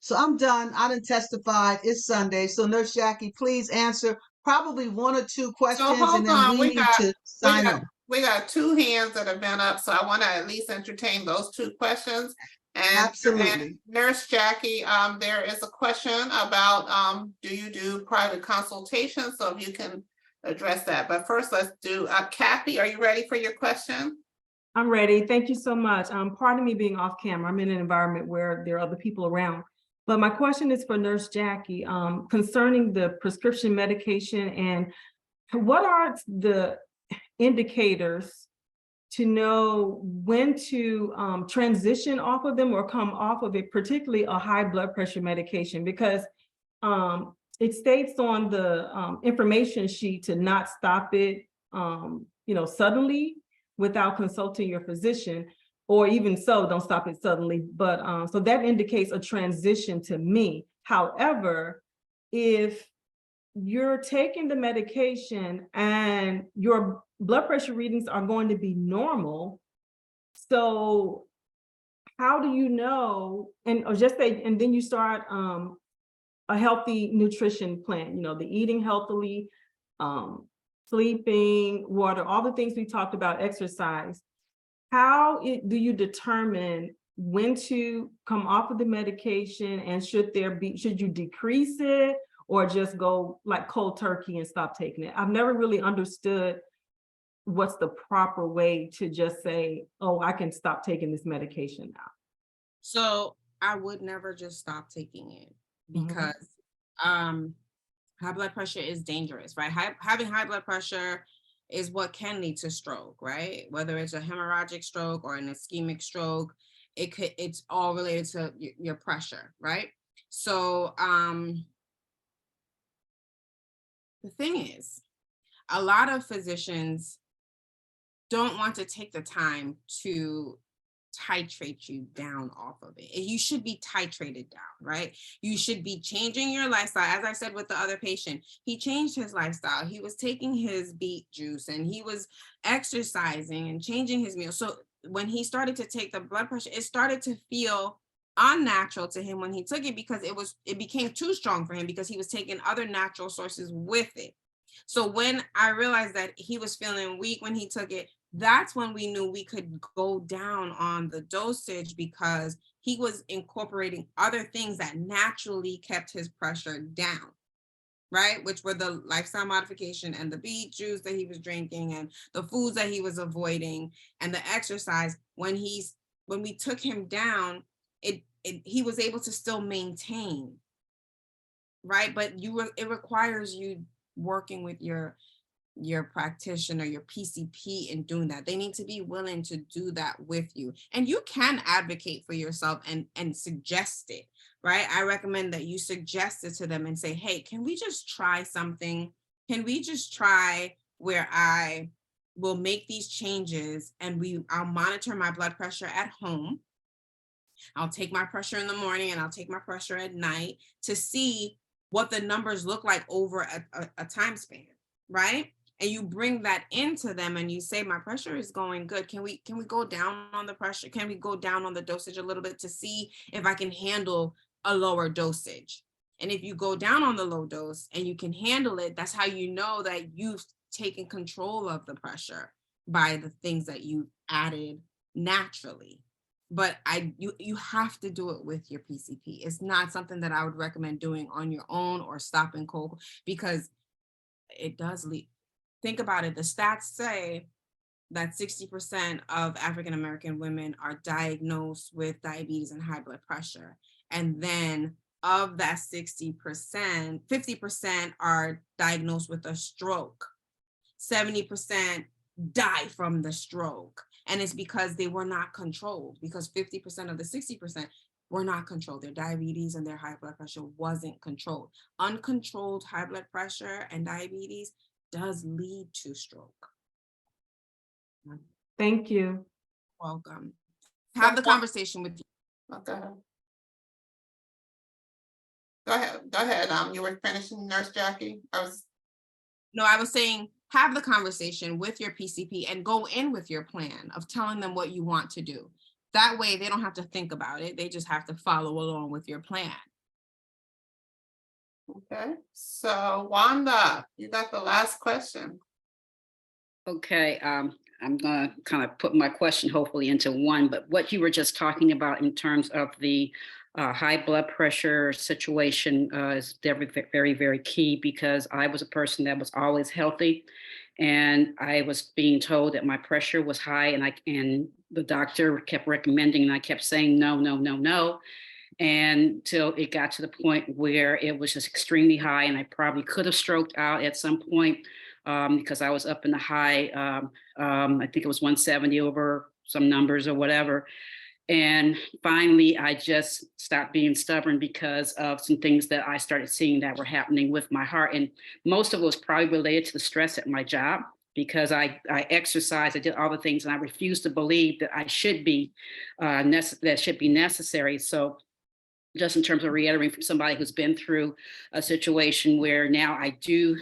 So I'm done. I done testified. It's Sunday. So Nurse Jackie, please answer probably 1 or 2 questions and then we need to sign up. We got 2 hands that have been up, so I want to at least entertain those 2 questions. And, Absolutely. and Nurse Jackie, there is a question about do you do private consultations? So if you can address that. But first, let's do Kathy. Are you ready for your question? I'm ready. Thank you so much. Pardon me being off camera. I'm in an environment where there are other people around. But my question is for Nurse Jackie concerning the prescription medication and what are the indicators to know when to transition off of them or come off of it, particularly a high blood pressure medication, because it states on the information sheet to not stop it, suddenly without consulting your physician, or even so, don't stop it suddenly. But so that indicates a transition to me. However, if you're taking the medication and your blood pressure readings are going to be normal, so how do you know? And then you start a healthy nutrition plan, the eating healthily, sleeping, water, all the things we talked about, exercise. How do you determine when to come off of the medication, and should you decrease it or just go like cold turkey and stop taking it? I've never really understood what's the proper way to just say, oh, I can stop taking this medication now. So I would never just stop taking it because high blood pressure is dangerous, right? Having high blood pressure is what can lead to stroke, right? Whether it's a hemorrhagic stroke or an ischemic stroke, it's all related to your pressure, right? So the thing is, a lot of physicians don't want to take the time to titrate you down off of it. You should be titrated down, right? You should be changing your lifestyle. As I said with the other patient, he changed his lifestyle. He was taking his beet juice and he was exercising and changing his meal. So when he started to take the blood pressure, it started to feel unnatural to him when he took it, because it became too strong for him because he was taking other natural sources with it. So when I realized that he was feeling weak when he took it, that's when we knew we could go down on the dosage, because he was incorporating other things that naturally kept his pressure down, right? Which were the lifestyle modification and the beet juice that he was drinking and the foods that he was avoiding and the exercise. When we took him down, he was able to still maintain, right? But it requires you working with your practitioner, your PCP, in doing that. They need to be willing to do that with you. And you can advocate for yourself and suggest it, right? I recommend that you suggest it to them and say, hey, can we just try something? Can we just try where I will make these changes and I'll monitor my blood pressure at home. I'll take my pressure in the morning and I'll take my pressure at night to see what the numbers look like over a time span, right? And you bring that into them and you say, my pressure is going good. Can we go down on the pressure? Can we go down on the dosage a little bit to see if I can handle a lower dosage? And if you go down on the low dose and you can handle it, that's how you know that you've taken control of the pressure by the things that you added naturally. But you have to do it with your PCP. It's not something that I would recommend doing on your own or stopping cold, because it does lead. Think about it. The stats say that 60% of African-American women are diagnosed with diabetes and high blood pressure. And then of that 60%, 50% are diagnosed with a stroke. 70% die from the stroke. And it's because they were not controlled, because 50% of the 60% were not controlled. Their diabetes and their high blood pressure wasn't controlled. Uncontrolled high blood pressure and diabetes does lead to stroke. Thank you. Welcome. Have the conversation with you. Okay. Go ahead. You were finishing, Nurse Jackie? I was saying, have the conversation with your PCP and go in with your plan of telling them what you want to do. That way they don't have to think about it. They just have to follow along with your plan. Okay, so Wanda, you got the last question. Okay, I'm gonna kind of put my question hopefully into one, but what you were just talking about in terms of the high blood pressure situation is very, very, very key, because I was a person that was always healthy, and I was being told that my pressure was high, and the doctor kept recommending, and I kept saying no, no, no, no, until it got to the point where it was just extremely high, and I probably could have stroked out at some point because I was up in the high, I think it was 170 over some numbers or whatever. And finally, I just stopped being stubborn because of some things that I started seeing that were happening with my heart. And most of it was probably related to the stress at my job, because I exercised, I did all the things, and I refused to believe that I should be, that should be necessary. So just in terms of reiterating from somebody who's been through a situation where now I do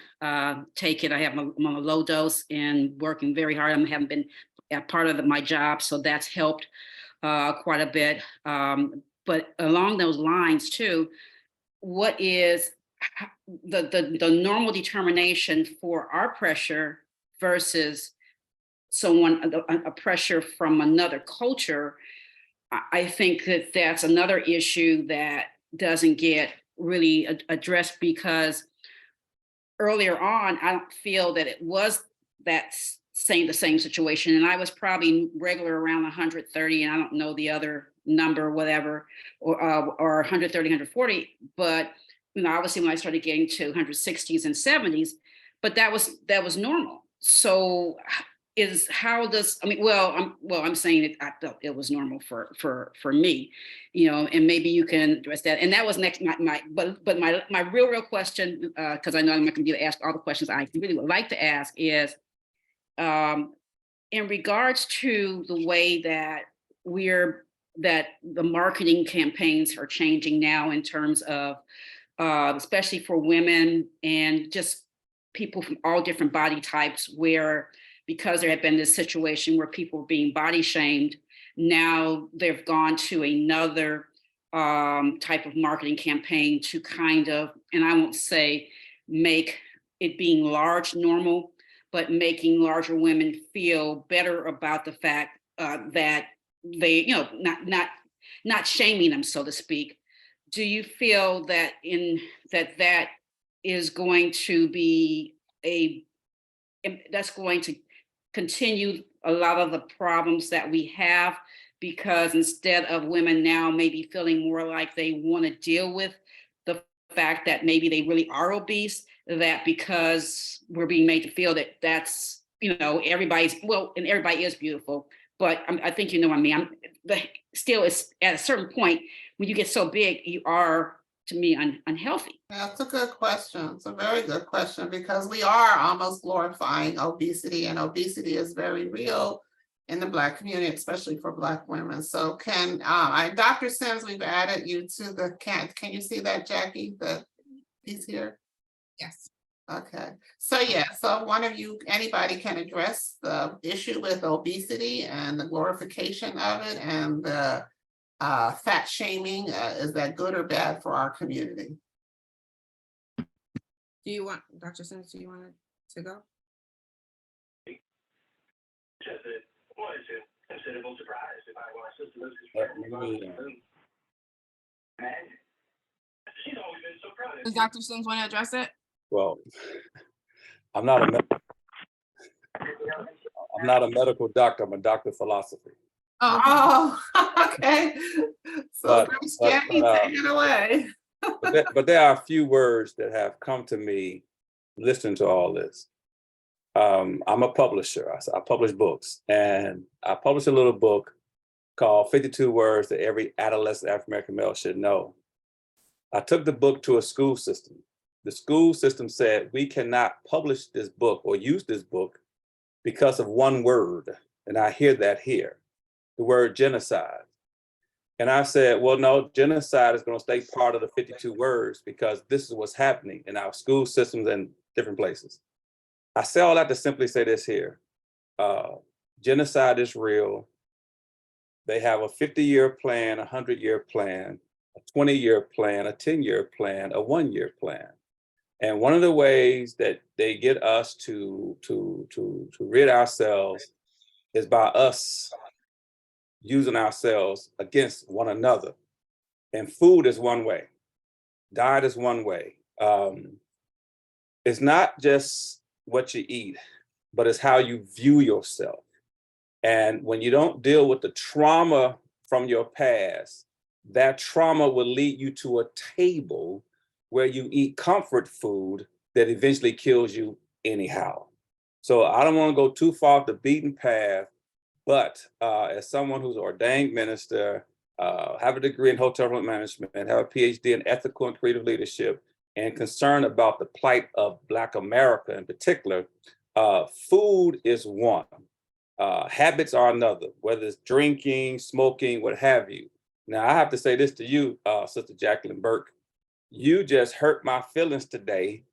take it, I'm on a low dose and working very hard. I haven't been a part of my job, so that's helped quite a bit. But along those lines too, what is the normal determination for our pressure versus a pressure from another culture? I think that that's another issue that doesn't get really addressed, because earlier on, I don't feel that it was the same situation. And I was probably regular around 130, and I don't know the other number, whatever, or 130, 140. But obviously when I started getting to 160s and 70s, but that was normal. So I'm saying it, I felt it was normal for me, and maybe you can address that. And that was next, my real question, because I know I'm not gonna be able to ask all the questions I really would like to ask, is in regards to the way that the marketing campaigns are changing now in terms of, especially for women and just people from all different body types, where because there had been this situation where people were being body shamed, now they've gone to another type of marketing campaign to kind of, and I won't say make it being large normal, but making larger women feel better about the fact that they, not shaming them, so to speak. Do you feel that that is going to be that's going to continue a lot of the problems that we have, because instead of women now maybe feeling more like they want to deal with the fact that maybe they really are obese, that because we're being made to feel that that's, everybody's, well, and everybody is beautiful, but I think you know what I mean. But still, it's at a certain point when you get so big, you are, to me, unhealthy. That's a good question. It's a very good question, because we are almost glorifying obesity, and obesity is very real in the Black community, especially for Black women. So can Dr. Sims, we've added you to the can you see that, Jackie, that he's here? Yes. Okay, so yeah, so one of you, anybody can address the issue with obesity and the glorification of it, and the fat shaming. Is that good or bad for our community? Do you want, Dr. Sims, do you want to go? Considerable surprise if I want sister she's always been so proud of Does Dr. Sims want to address it? Well, I'm not a medical doctor. I'm a doctor of philosophy. Oh, okay. So Jackie, take it away. but there are a few words that have come to me listening to all this. I'm a publisher. I publish books, and I published a little book called 52 Words That Every Adolescent African-American Male Should Know. I took the book to a school system. The school system said, we cannot publish this book or use this book because of one word. And I hear that here, the word genocide. And I said, well, no, genocide is going to stay part of the 52 words, because this is what's happening in our school systems and different places. I say all that to simply say this here. Genocide is real. They have a 50-year plan, a 100-year plan, a 20-year plan, a 10-year plan, a 1-year plan. And one of the ways that they get us to rid ourselves is by us using ourselves against one another. And food is one way. Diet is one way. It's not just what you eat, but it's how you view yourself. And when you don't deal with the trauma from your past, that trauma will lead you to a table where you eat comfort food that eventually kills you anyhow. So I don't want to go too far off the beaten path, but as someone who's an ordained minister, have a degree in hotel room management, have a PhD in ethical and creative leadership, and concerned about the plight of Black America in particular, food is one. Habits are another, whether it's drinking, smoking, what have you. Now, I have to say this to you, Sister Jacqueline Burke. You just hurt my feelings today,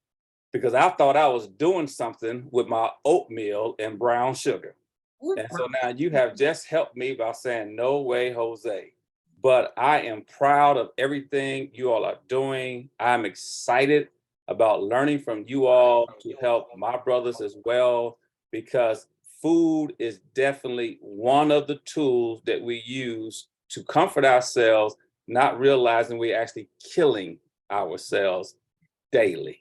because I thought I was doing something with my oatmeal and brown sugar. And so now you have just helped me by saying, no way, Jose. But I am proud of everything you all are doing. I'm excited about learning from you all to help my brothers as well, because food is definitely one of the tools that we use to comfort ourselves, not realizing we're actually killing ourselves daily.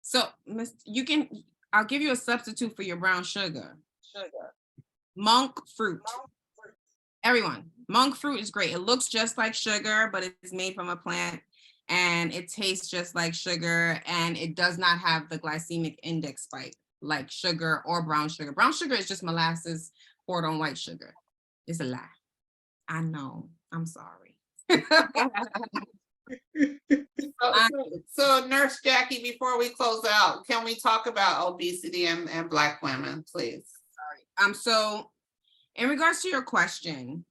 So, I'll give you a substitute for your brown sugar. Monk fruit. Everyone, monk fruit is great. It looks just like sugar, but it's made from a plant, and it tastes just like sugar, and it does not have the glycemic index spike like sugar or brown sugar. Brown sugar is just molasses poured on white sugar. It's a lie. I know. I'm sorry. So Nurse Jackie, before we close out, can we talk about obesity and Black women, please? So in regards to your question,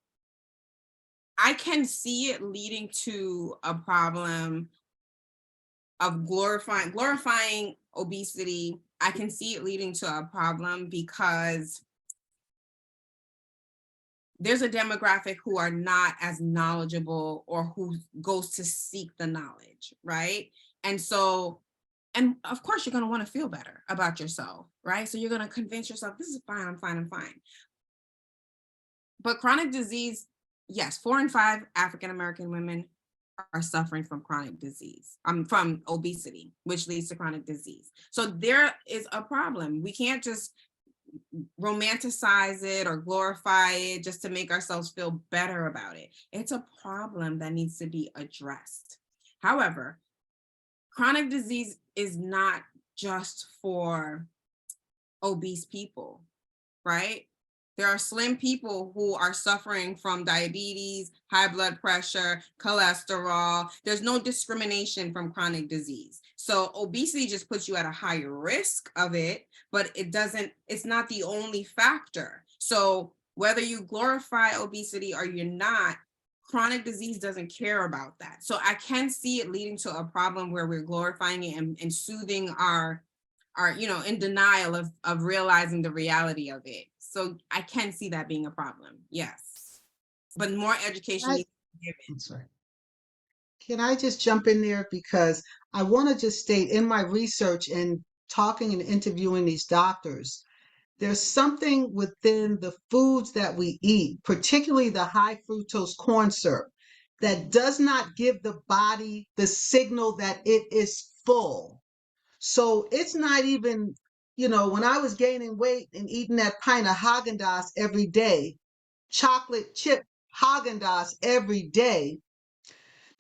I can see it leading to a problem of glorifying obesity. I can see it leading to a problem because there's a demographic who are not as knowledgeable or who goes to seek the knowledge, right? And so, and of course you're going to want to feel better about yourself, right? So you're going to convince yourself, this is fine, I'm fine, I'm fine. But chronic disease, yes, 4 in 5 African-American women are suffering from chronic disease, from obesity, which leads to chronic disease. So there is a problem. We can't just romanticize it or glorify it just to make ourselves feel better about it. It's a problem that needs to be addressed. However, chronic disease is not just for obese people, right? There are slim people who are suffering from diabetes, high blood pressure, cholesterol. There's no discrimination from chronic disease. So obesity just puts you at a higher risk of it, but it's not the only factor. So whether you glorify obesity or you're not, chronic disease doesn't care about that. So I can see it leading to a problem where we're glorifying it and soothing our in denial of realizing the reality of it. So I can see that being a problem, yes. But more education needs to be given. I'm sorry. Can I just jump in there? Because I want to just state in my research and talking and interviewing these doctors, there's something within the foods that we eat, particularly the high fructose corn syrup, that does not give the body the signal that it is full. So it's not even, when I was gaining weight and eating that pint of Haagen-Dazs every day, chocolate chip Haagen-Dazs every day,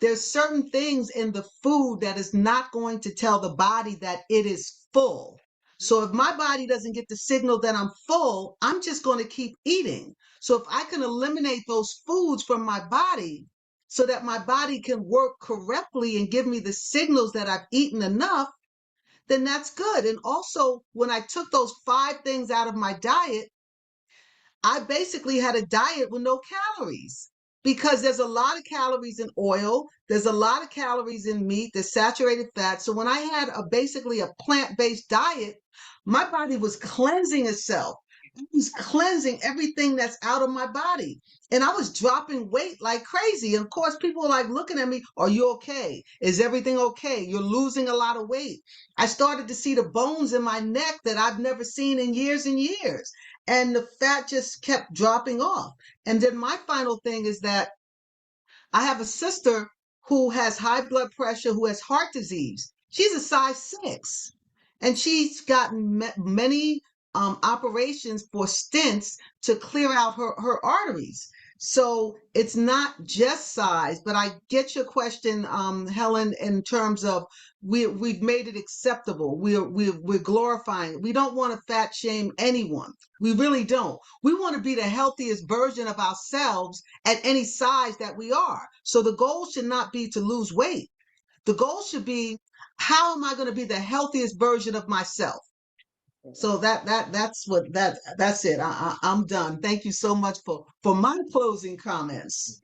there's certain things in the food that is not going to tell the body that it is full. So if my body doesn't get the signal that I'm full, I'm just going to keep eating. So if I can eliminate those foods from my body so that my body can work correctly and give me the signals that I've eaten enough, then that's good. And also, when I took those 5 things out of my diet, I basically had a diet with no calories, because there's a lot of calories in oil. There's a lot of calories in meat, there's saturated fat. So when I had basically a plant-based diet, my body was cleansing itself. It was cleansing everything that's out of my body. And I was dropping weight like crazy. And of course, people were like looking at me, are you okay? Is everything okay? You're losing a lot of weight. I started to see the bones in my neck that I've never seen in years and years. And the fat just kept dropping off. And then my final thing is that I have a sister who has high blood pressure, who has heart disease. She's a size 6. And she's gotten many operations for stents to clear out her arteries. So it's not just size, but I get your question, Helen, in terms of we've made it acceptable. We're glorifying. We don't want to fat shame anyone. We really don't. We want to be the healthiest version of ourselves at any size that we are. So the goal should not be to lose weight. The goal should be, how am I going to be the healthiest version of myself? So that's it. I'm done. Thank you so much for my closing comments.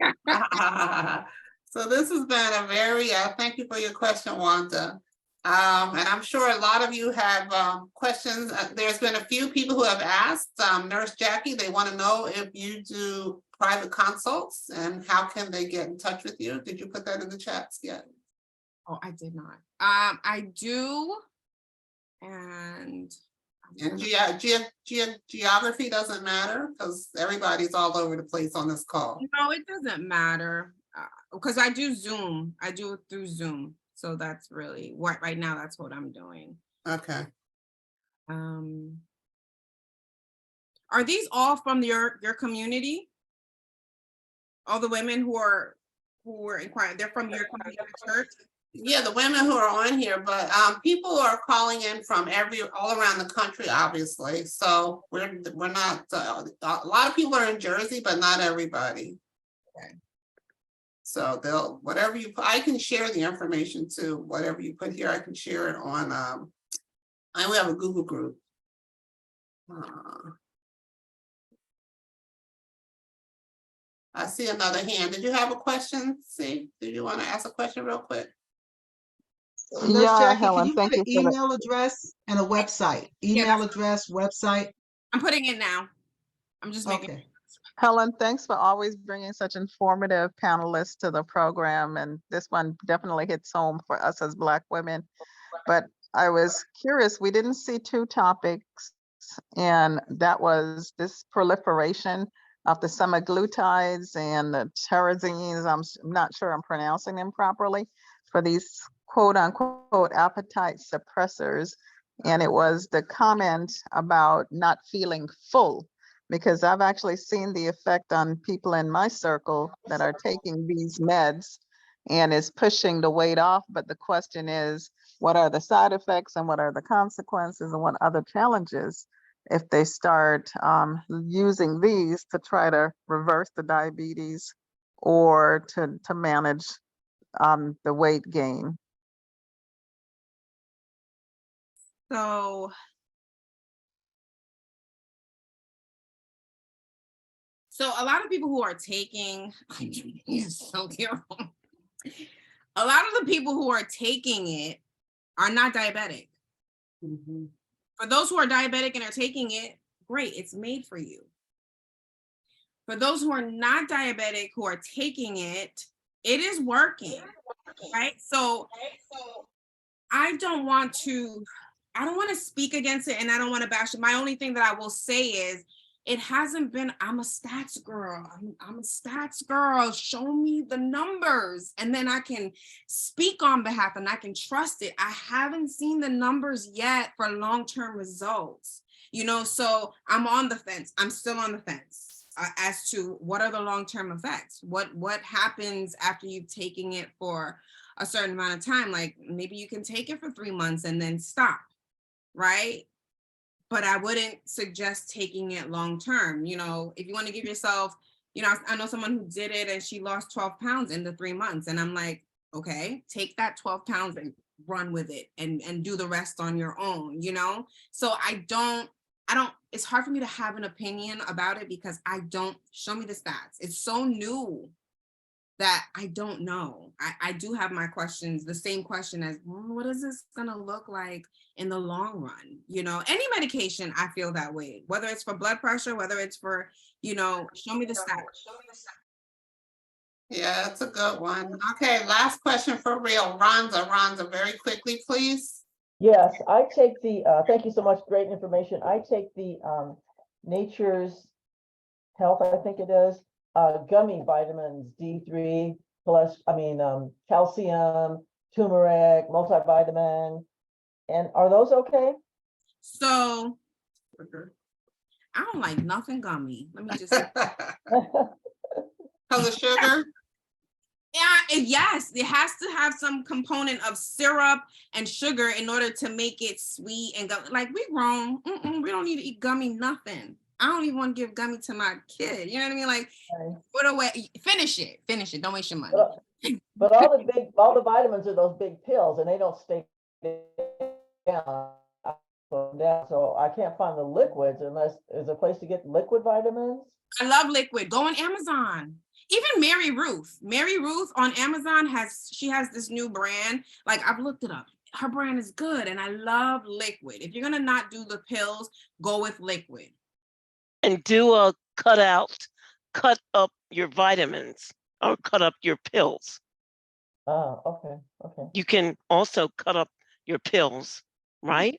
So this has been a very, thank you for your question, Wanda. And I'm sure a lot of you have questions. There's been a few people who have asked, Nurse Jackie, they want to know if you do private consults and how can they get in touch with you? Did you put that in the chats yet? Oh, I did not. I do. And geography doesn't matter because everybody's all over the place on this call. No, it doesn't matter because I do Zoom. I do it through Zoom. So that's really what right now, that's what I'm doing. Okay. Are these all from your community? All the women who were inquiring, they're from your community church? Yeah, the women who are on here, but people are calling in from all around the country, obviously. So we're not, a lot of people are in Jersey, but not everybody. Okay. So So they'll, whatever you, I can share the information too, whatever you put here, I can share it on, we have a Google group. I see another hand. Did you have a question? See, did you want to ask a question real quick? Nurse Yeah, Jackie, can Helen, you thank put an you for the, email address and a website? Yeah, Email address, website? I'm putting it now. I'm just making. Okay. Helen, thanks for always bringing such informative panelists to the program. And this one definitely hits home for us as Black women. But I was curious, we didn't see two topics, and that was this proliferation of the semaglutides and the tyrosines. I'm not sure I'm pronouncing them properly, for these quote unquote appetite suppressors. And it was the comment about not feeling full, because I've actually seen the effect on people in my circle that are taking these meds, and it's pushing the weight off. But the question is, what are the side effects and what are the consequences and what other challenges if they start using these to try to reverse the diabetes or to manage the weight gain? So a lot of people who are taking, it's so terrible. A lot of the people who are taking it are not diabetic. For those who are diabetic and are taking it, great, it's made for you. For those who are not diabetic, who are taking it, it is working, right? So I don't want to speak against it, and I don't want to bash it. My only thing that I will say is, it hasn't been, I'm a stats girl. I'm a stats girl. Show me the numbers and then I can speak on behalf and I can trust it. I haven't seen the numbers yet for long-term results, so I'm on the fence. I'm still on the fence as to what are the long-term effects? What happens after you've taken it for a certain amount of time? Like maybe you can take it for 3 months and then stop, right? But I wouldn't suggest taking it long term. If you want to give yourself, I know someone who did it and she lost 12 pounds in the 3 months. And I'm like, okay, take that 12 pounds and run with it and do the rest on your own, So I don't, it's hard for me to have an opinion about it because show me the stats. It's so new that I don't know. I do have my questions, the same question as, what is this gonna look like in the long run? Any medication, I feel that way, whether it's for blood pressure, whether it's for, show me the stats. Yeah, that's a good one. Okay, last question for real. Rhonda, very quickly, please. Yes, I take the, thank you so much, great information. I take the Nature's Health, I think it is, gummy vitamins, D3 plus, calcium, turmeric, multivitamin. And are those okay? So I don't like nothing gummy. Let me just say. Because of sugar? Yeah, yes, it has to have some component of syrup and sugar in order to make it sweet and like we grown. We don't need to eat gummy nothing. I don't even want to give gummy to my kid. You know what I mean? Like, put away, finish it. Don't waste your money. But all the vitamins are those big pills, and they don't stay down. So I can't find the liquids unless there's a place to get liquid vitamins. I love liquid. Go on Amazon. Even Mary Ruth on Amazon has this new brand. Like I've looked it up. Her brand is good, and I love liquid. If you're gonna not do the pills, go with liquid. And do a cut up your vitamins or cut up your pills. Oh, okay. You can also cut up your pills, right?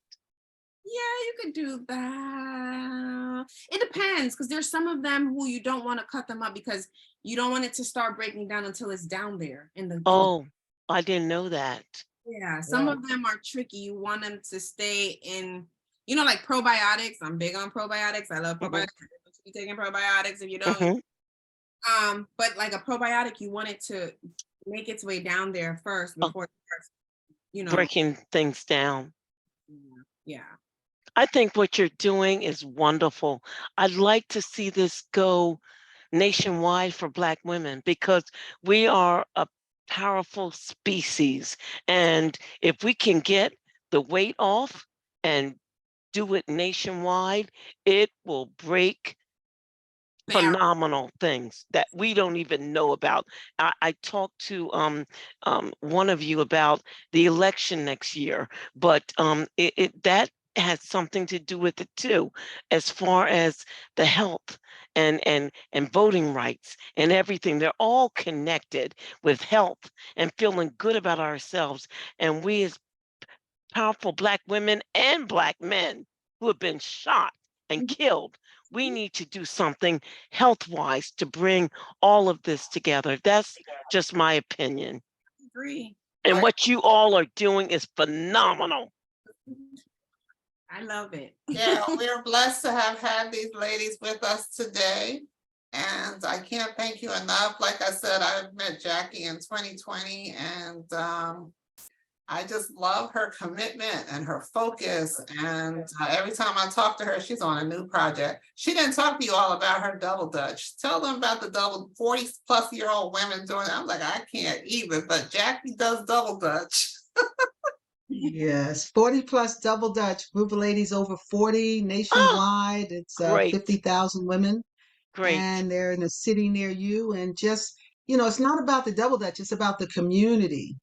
Yeah, you could do that. It depends, because there's some of them who you don't want to cut them up because you don't want it to start breaking down until it's down there in the. Oh, I didn't know that. Yeah, some of them are tricky. You want them to stay in, like probiotics. I'm big on probiotics. I love probiotics. You should be taking probiotics if you don't. But like a probiotic, you want it to make its way down there first before it starts, breaking things down. Yeah. I think what you're doing is wonderful. I'd like to see this go nationwide for Black women, because we are a powerful species. And if we can get the weight off and do it nationwide, it will break phenomenal things that we don't even know about. I talked to one of you about the election next year, but that has something to do with it too, as far as the health and voting rights and everything. They're all connected with health and feeling good about ourselves. And we as powerful Black women and Black men who have been shot and killed, we need to do something health-wise to bring all of this together. That's just my opinion. Agree. And what you all are doing is phenomenal. I love it. Yeah, we're blessed to have had these ladies with us today. And I can't thank you enough. Like I said, I met Jackie in 2020, and I just love her commitment and her focus. And every time I talk to her, she's on a new project. She didn't talk to you all about her double Dutch. Tell them about the double 40-plus-year-old women doing it. I'm like, I can't either, but Jackie does double Dutch. Yes, 40+ double Dutch, group of ladies over 40 nationwide. It's Great. 50,000 women. Great. And they're in a city near you. And just, it's not about the double Dutch, it's about the community.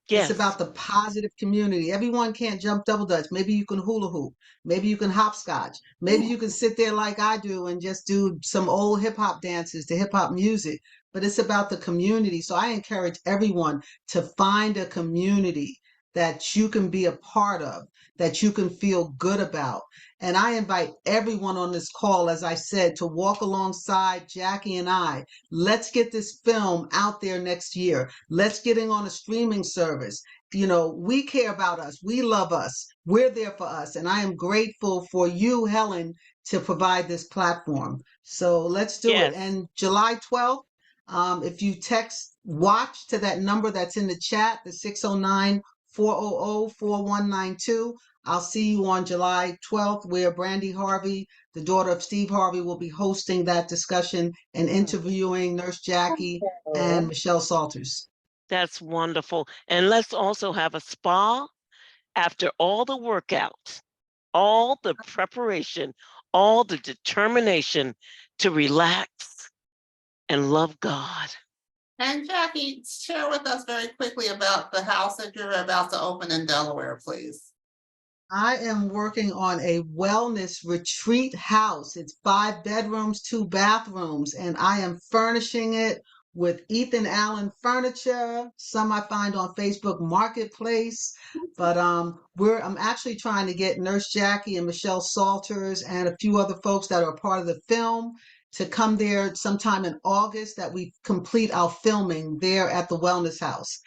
It's Yes. about the positive community. Everyone can't jump double Dutch. Maybe you can hula hoop. Maybe you can hopscotch. Maybe you can sit there like I do and just do some old hip hop dances to hip hop music. But it's about the community. So I encourage everyone to find a community that you can be a part of, that you can feel good about. And I invite everyone on this call, as I said, to walk alongside Jackie and I. Let's get this film out there next year. Let's get it on a streaming service. We care about us. We love us. We're there for us. And I am grateful for you, Helen, to provide this platform. So let's do it. And July 12th, if you text WATCH to that number that's in the chat, the 609-400-4192, I'll see you on July 12th, where Brandy Harvey, the daughter of Steve Harvey, will be hosting that discussion and interviewing Nurse Jackie and Michelle Salters. That's wonderful. And let's also have a spa after all the workouts, all the preparation, all the determination to relax and love God. And Jackie, share with us very quickly about the house that you're about to open in Delaware, please. I am working on a wellness retreat house. It's 5 bedrooms, 2 bathrooms, and I am furnishing it with Ethan Allen furniture. Some I find on Facebook Marketplace, but I'm actually trying to get Nurse Jackie and Michelle Salters and a few other folks that are part of the film to come there sometime in August, that we complete our filming there at the Wellness House.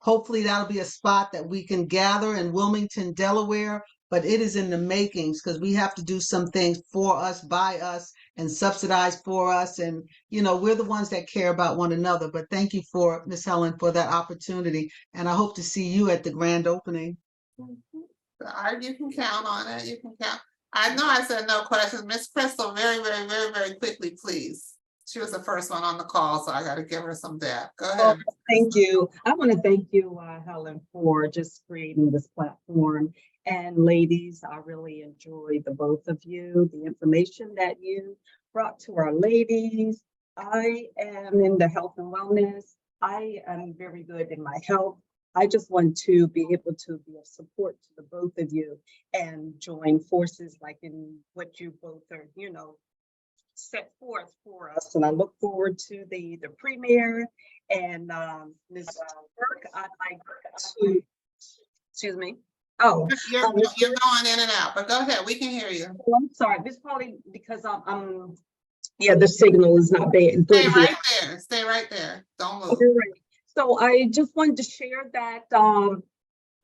Hopefully that'll be a spot that we can gather in Wilmington, Delaware, but it is in the makings, because we have to do some things for us, by us, and subsidize for us. And, we're the ones that care about one another. But thank you for Miss Helen for that opportunity. And I hope to see you at the grand opening. You can count on it. You can count. I know I said no questions. Miss Crystal, very, very, very, very quickly, please. She was the first one on the call, so I got to give her some dap. Go ahead. Well, thank you. I want to thank you, Helen, for just creating this platform. And ladies, I really enjoyed the both of you, the information that you brought to our ladies. I am in the health and wellness. I am very good in my health. I just want to be able to be of support to the both of you and join forces like in what you both are, set forth for us. And I look forward to the premiere. And Ms. Burke, I'd like to, excuse me. Oh, you're going in and out, but go ahead. We can hear you. Oh, I'm sorry. This is probably because yeah, the signal is not bad. Stay right there. Stay right there. Don't move. Right. So I just wanted to share that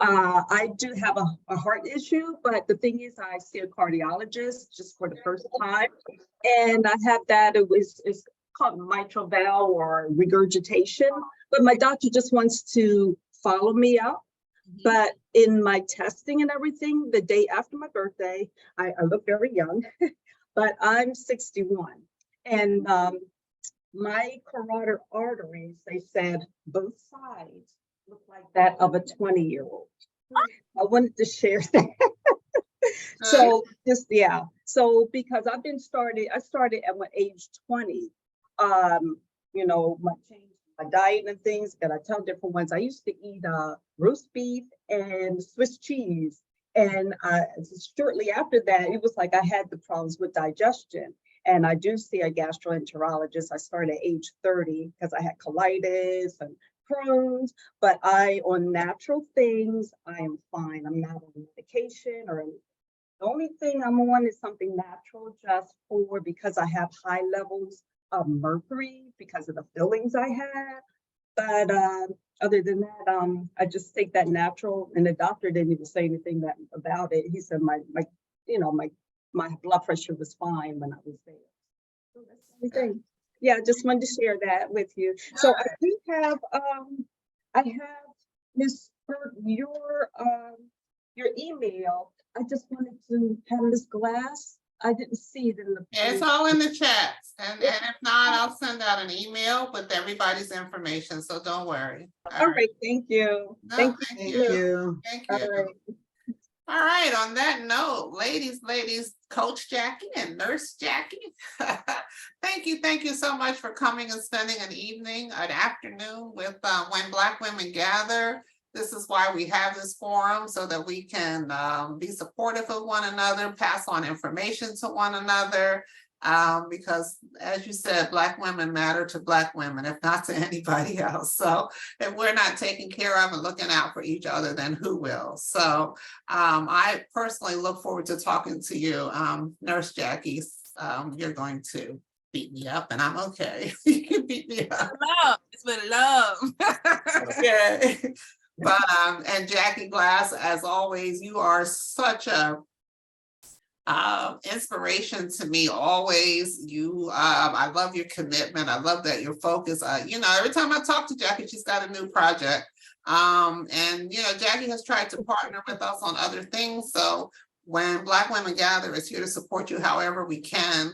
I do have a heart issue, but the thing is, I see a cardiologist just for the first time, and I have that. It's called mitral valve or regurgitation, but my doctor just wants to follow me up. But in my testing and everything, the day after my birthday, I look very young, but I'm 61. And my carotid arteries, they said both sides look like that of a 20-year-old. I wanted to share that. So just, yeah. So because I started at my age 20, you know, my diet and things, and I tell different ones. I used to eat roast beef and Swiss cheese. And shortly after that, it was like I had the problems with digestion. And I do see a gastroenterologist. I started at age 30 because I had colitis and Crohn's, but on natural things, I am fine. I'm not on medication or anything. The only thing I'm on is something natural just because I have high levels of mercury because of the fillings I had. But other than that, I just take that natural, and the doctor didn't even say anything about it. He said my blood pressure was fine when I was there. So that's the only thing. Yeah, I just wanted to share that with you. So I do have Ms. Burke, your email. I just wanted to have Ms. Glass. I didn't see it in the. Yeah, it's all in the chats, and if not, I'll send out an email with everybody's information, so don't worry. All right, thank you. No, Thank you. Thank All you. right. All right, on that note, ladies, Coach Jackie and Nurse Jackie, thank you so much for coming and spending an afternoon with When Black Women Gather. This is why we have this forum, so that we can be supportive of one another, pass on information to one another, because as you said, Black women matter to Black women, if not to anybody else. So if we're not taking care of and looking out for each other, then who will? So I personally look forward to talking to you, Nurse Jackie. You're going to beat me up, and I'm okay. You can beat me up. Love. It's been love. Okay. But and Jackie Glass, as always, you are such a inspiration to me always. I love your commitment. I love that you're focused. Every time I talk to Jackie, she's got a new project. And Jackie has tried to partner with us on other things. So When Black Women Gather is here to support you however we can.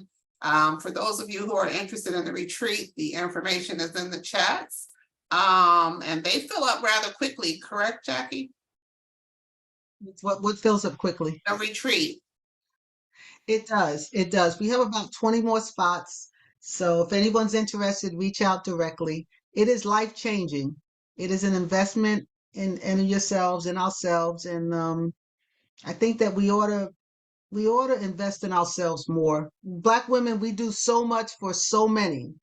For those of you who are interested in the retreat, the information is in the chats. And they fill up rather quickly, correct, Jackie? What fills up quickly? A retreat. It does. We have about 20 more spots. So if anyone's interested, reach out directly. It is life-changing. It is an investment in yourselves and ourselves. And I think that we ought to invest in ourselves more. Black women, we do so much for so many.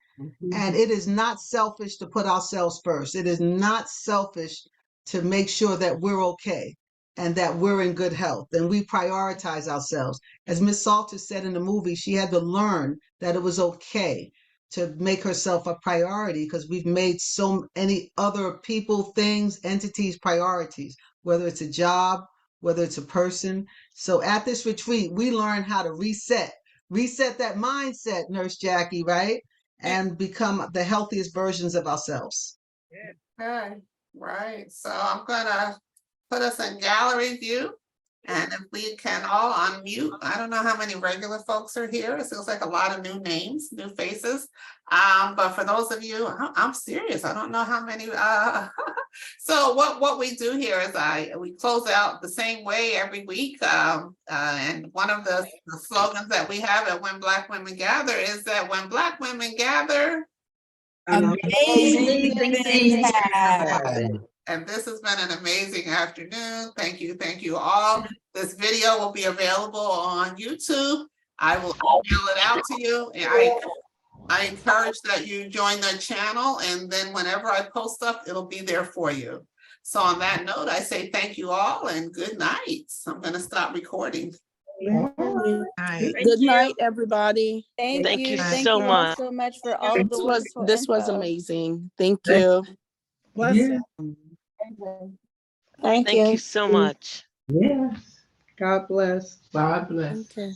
And it is not selfish to put ourselves first. It is not selfish to make sure that we're okay and that we're in good health and we prioritize ourselves. As Miss Salter said in the movie, she had to learn that it was okay to make herself a priority because we've made so many other people, things, entities priorities, whether it's a job, whether it's a person. So at this retreat, we learn how to reset that mindset, Nurse Jackie, right? And become the healthiest versions of ourselves. Okay, right. So I'm gonna put us in gallery view. And if we can all unmute, I don't know how many regular folks are here. It feels like a lot of new names, new faces. But for those of you, I'm serious. I don't know how many. So what we do here is we close out the same way every week. And one of the slogans that we have at When Black Women Gather is that when Black women gather, amazing things happen. And this has been an amazing afternoon. Thank you all. This video will be available on YouTube. I will email it out to you. And I encourage that you join the channel, and then whenever I post stuff, it'll be there for you. So on that note, I say thank you all and good night. I'm going to stop recording. Good night, everybody. Thank you Thank so you all much. so much for all the wonderful This was amazing. Thank you. Yeah. Thank Thank you. you so much. Yes. God bless. God bless. Okay.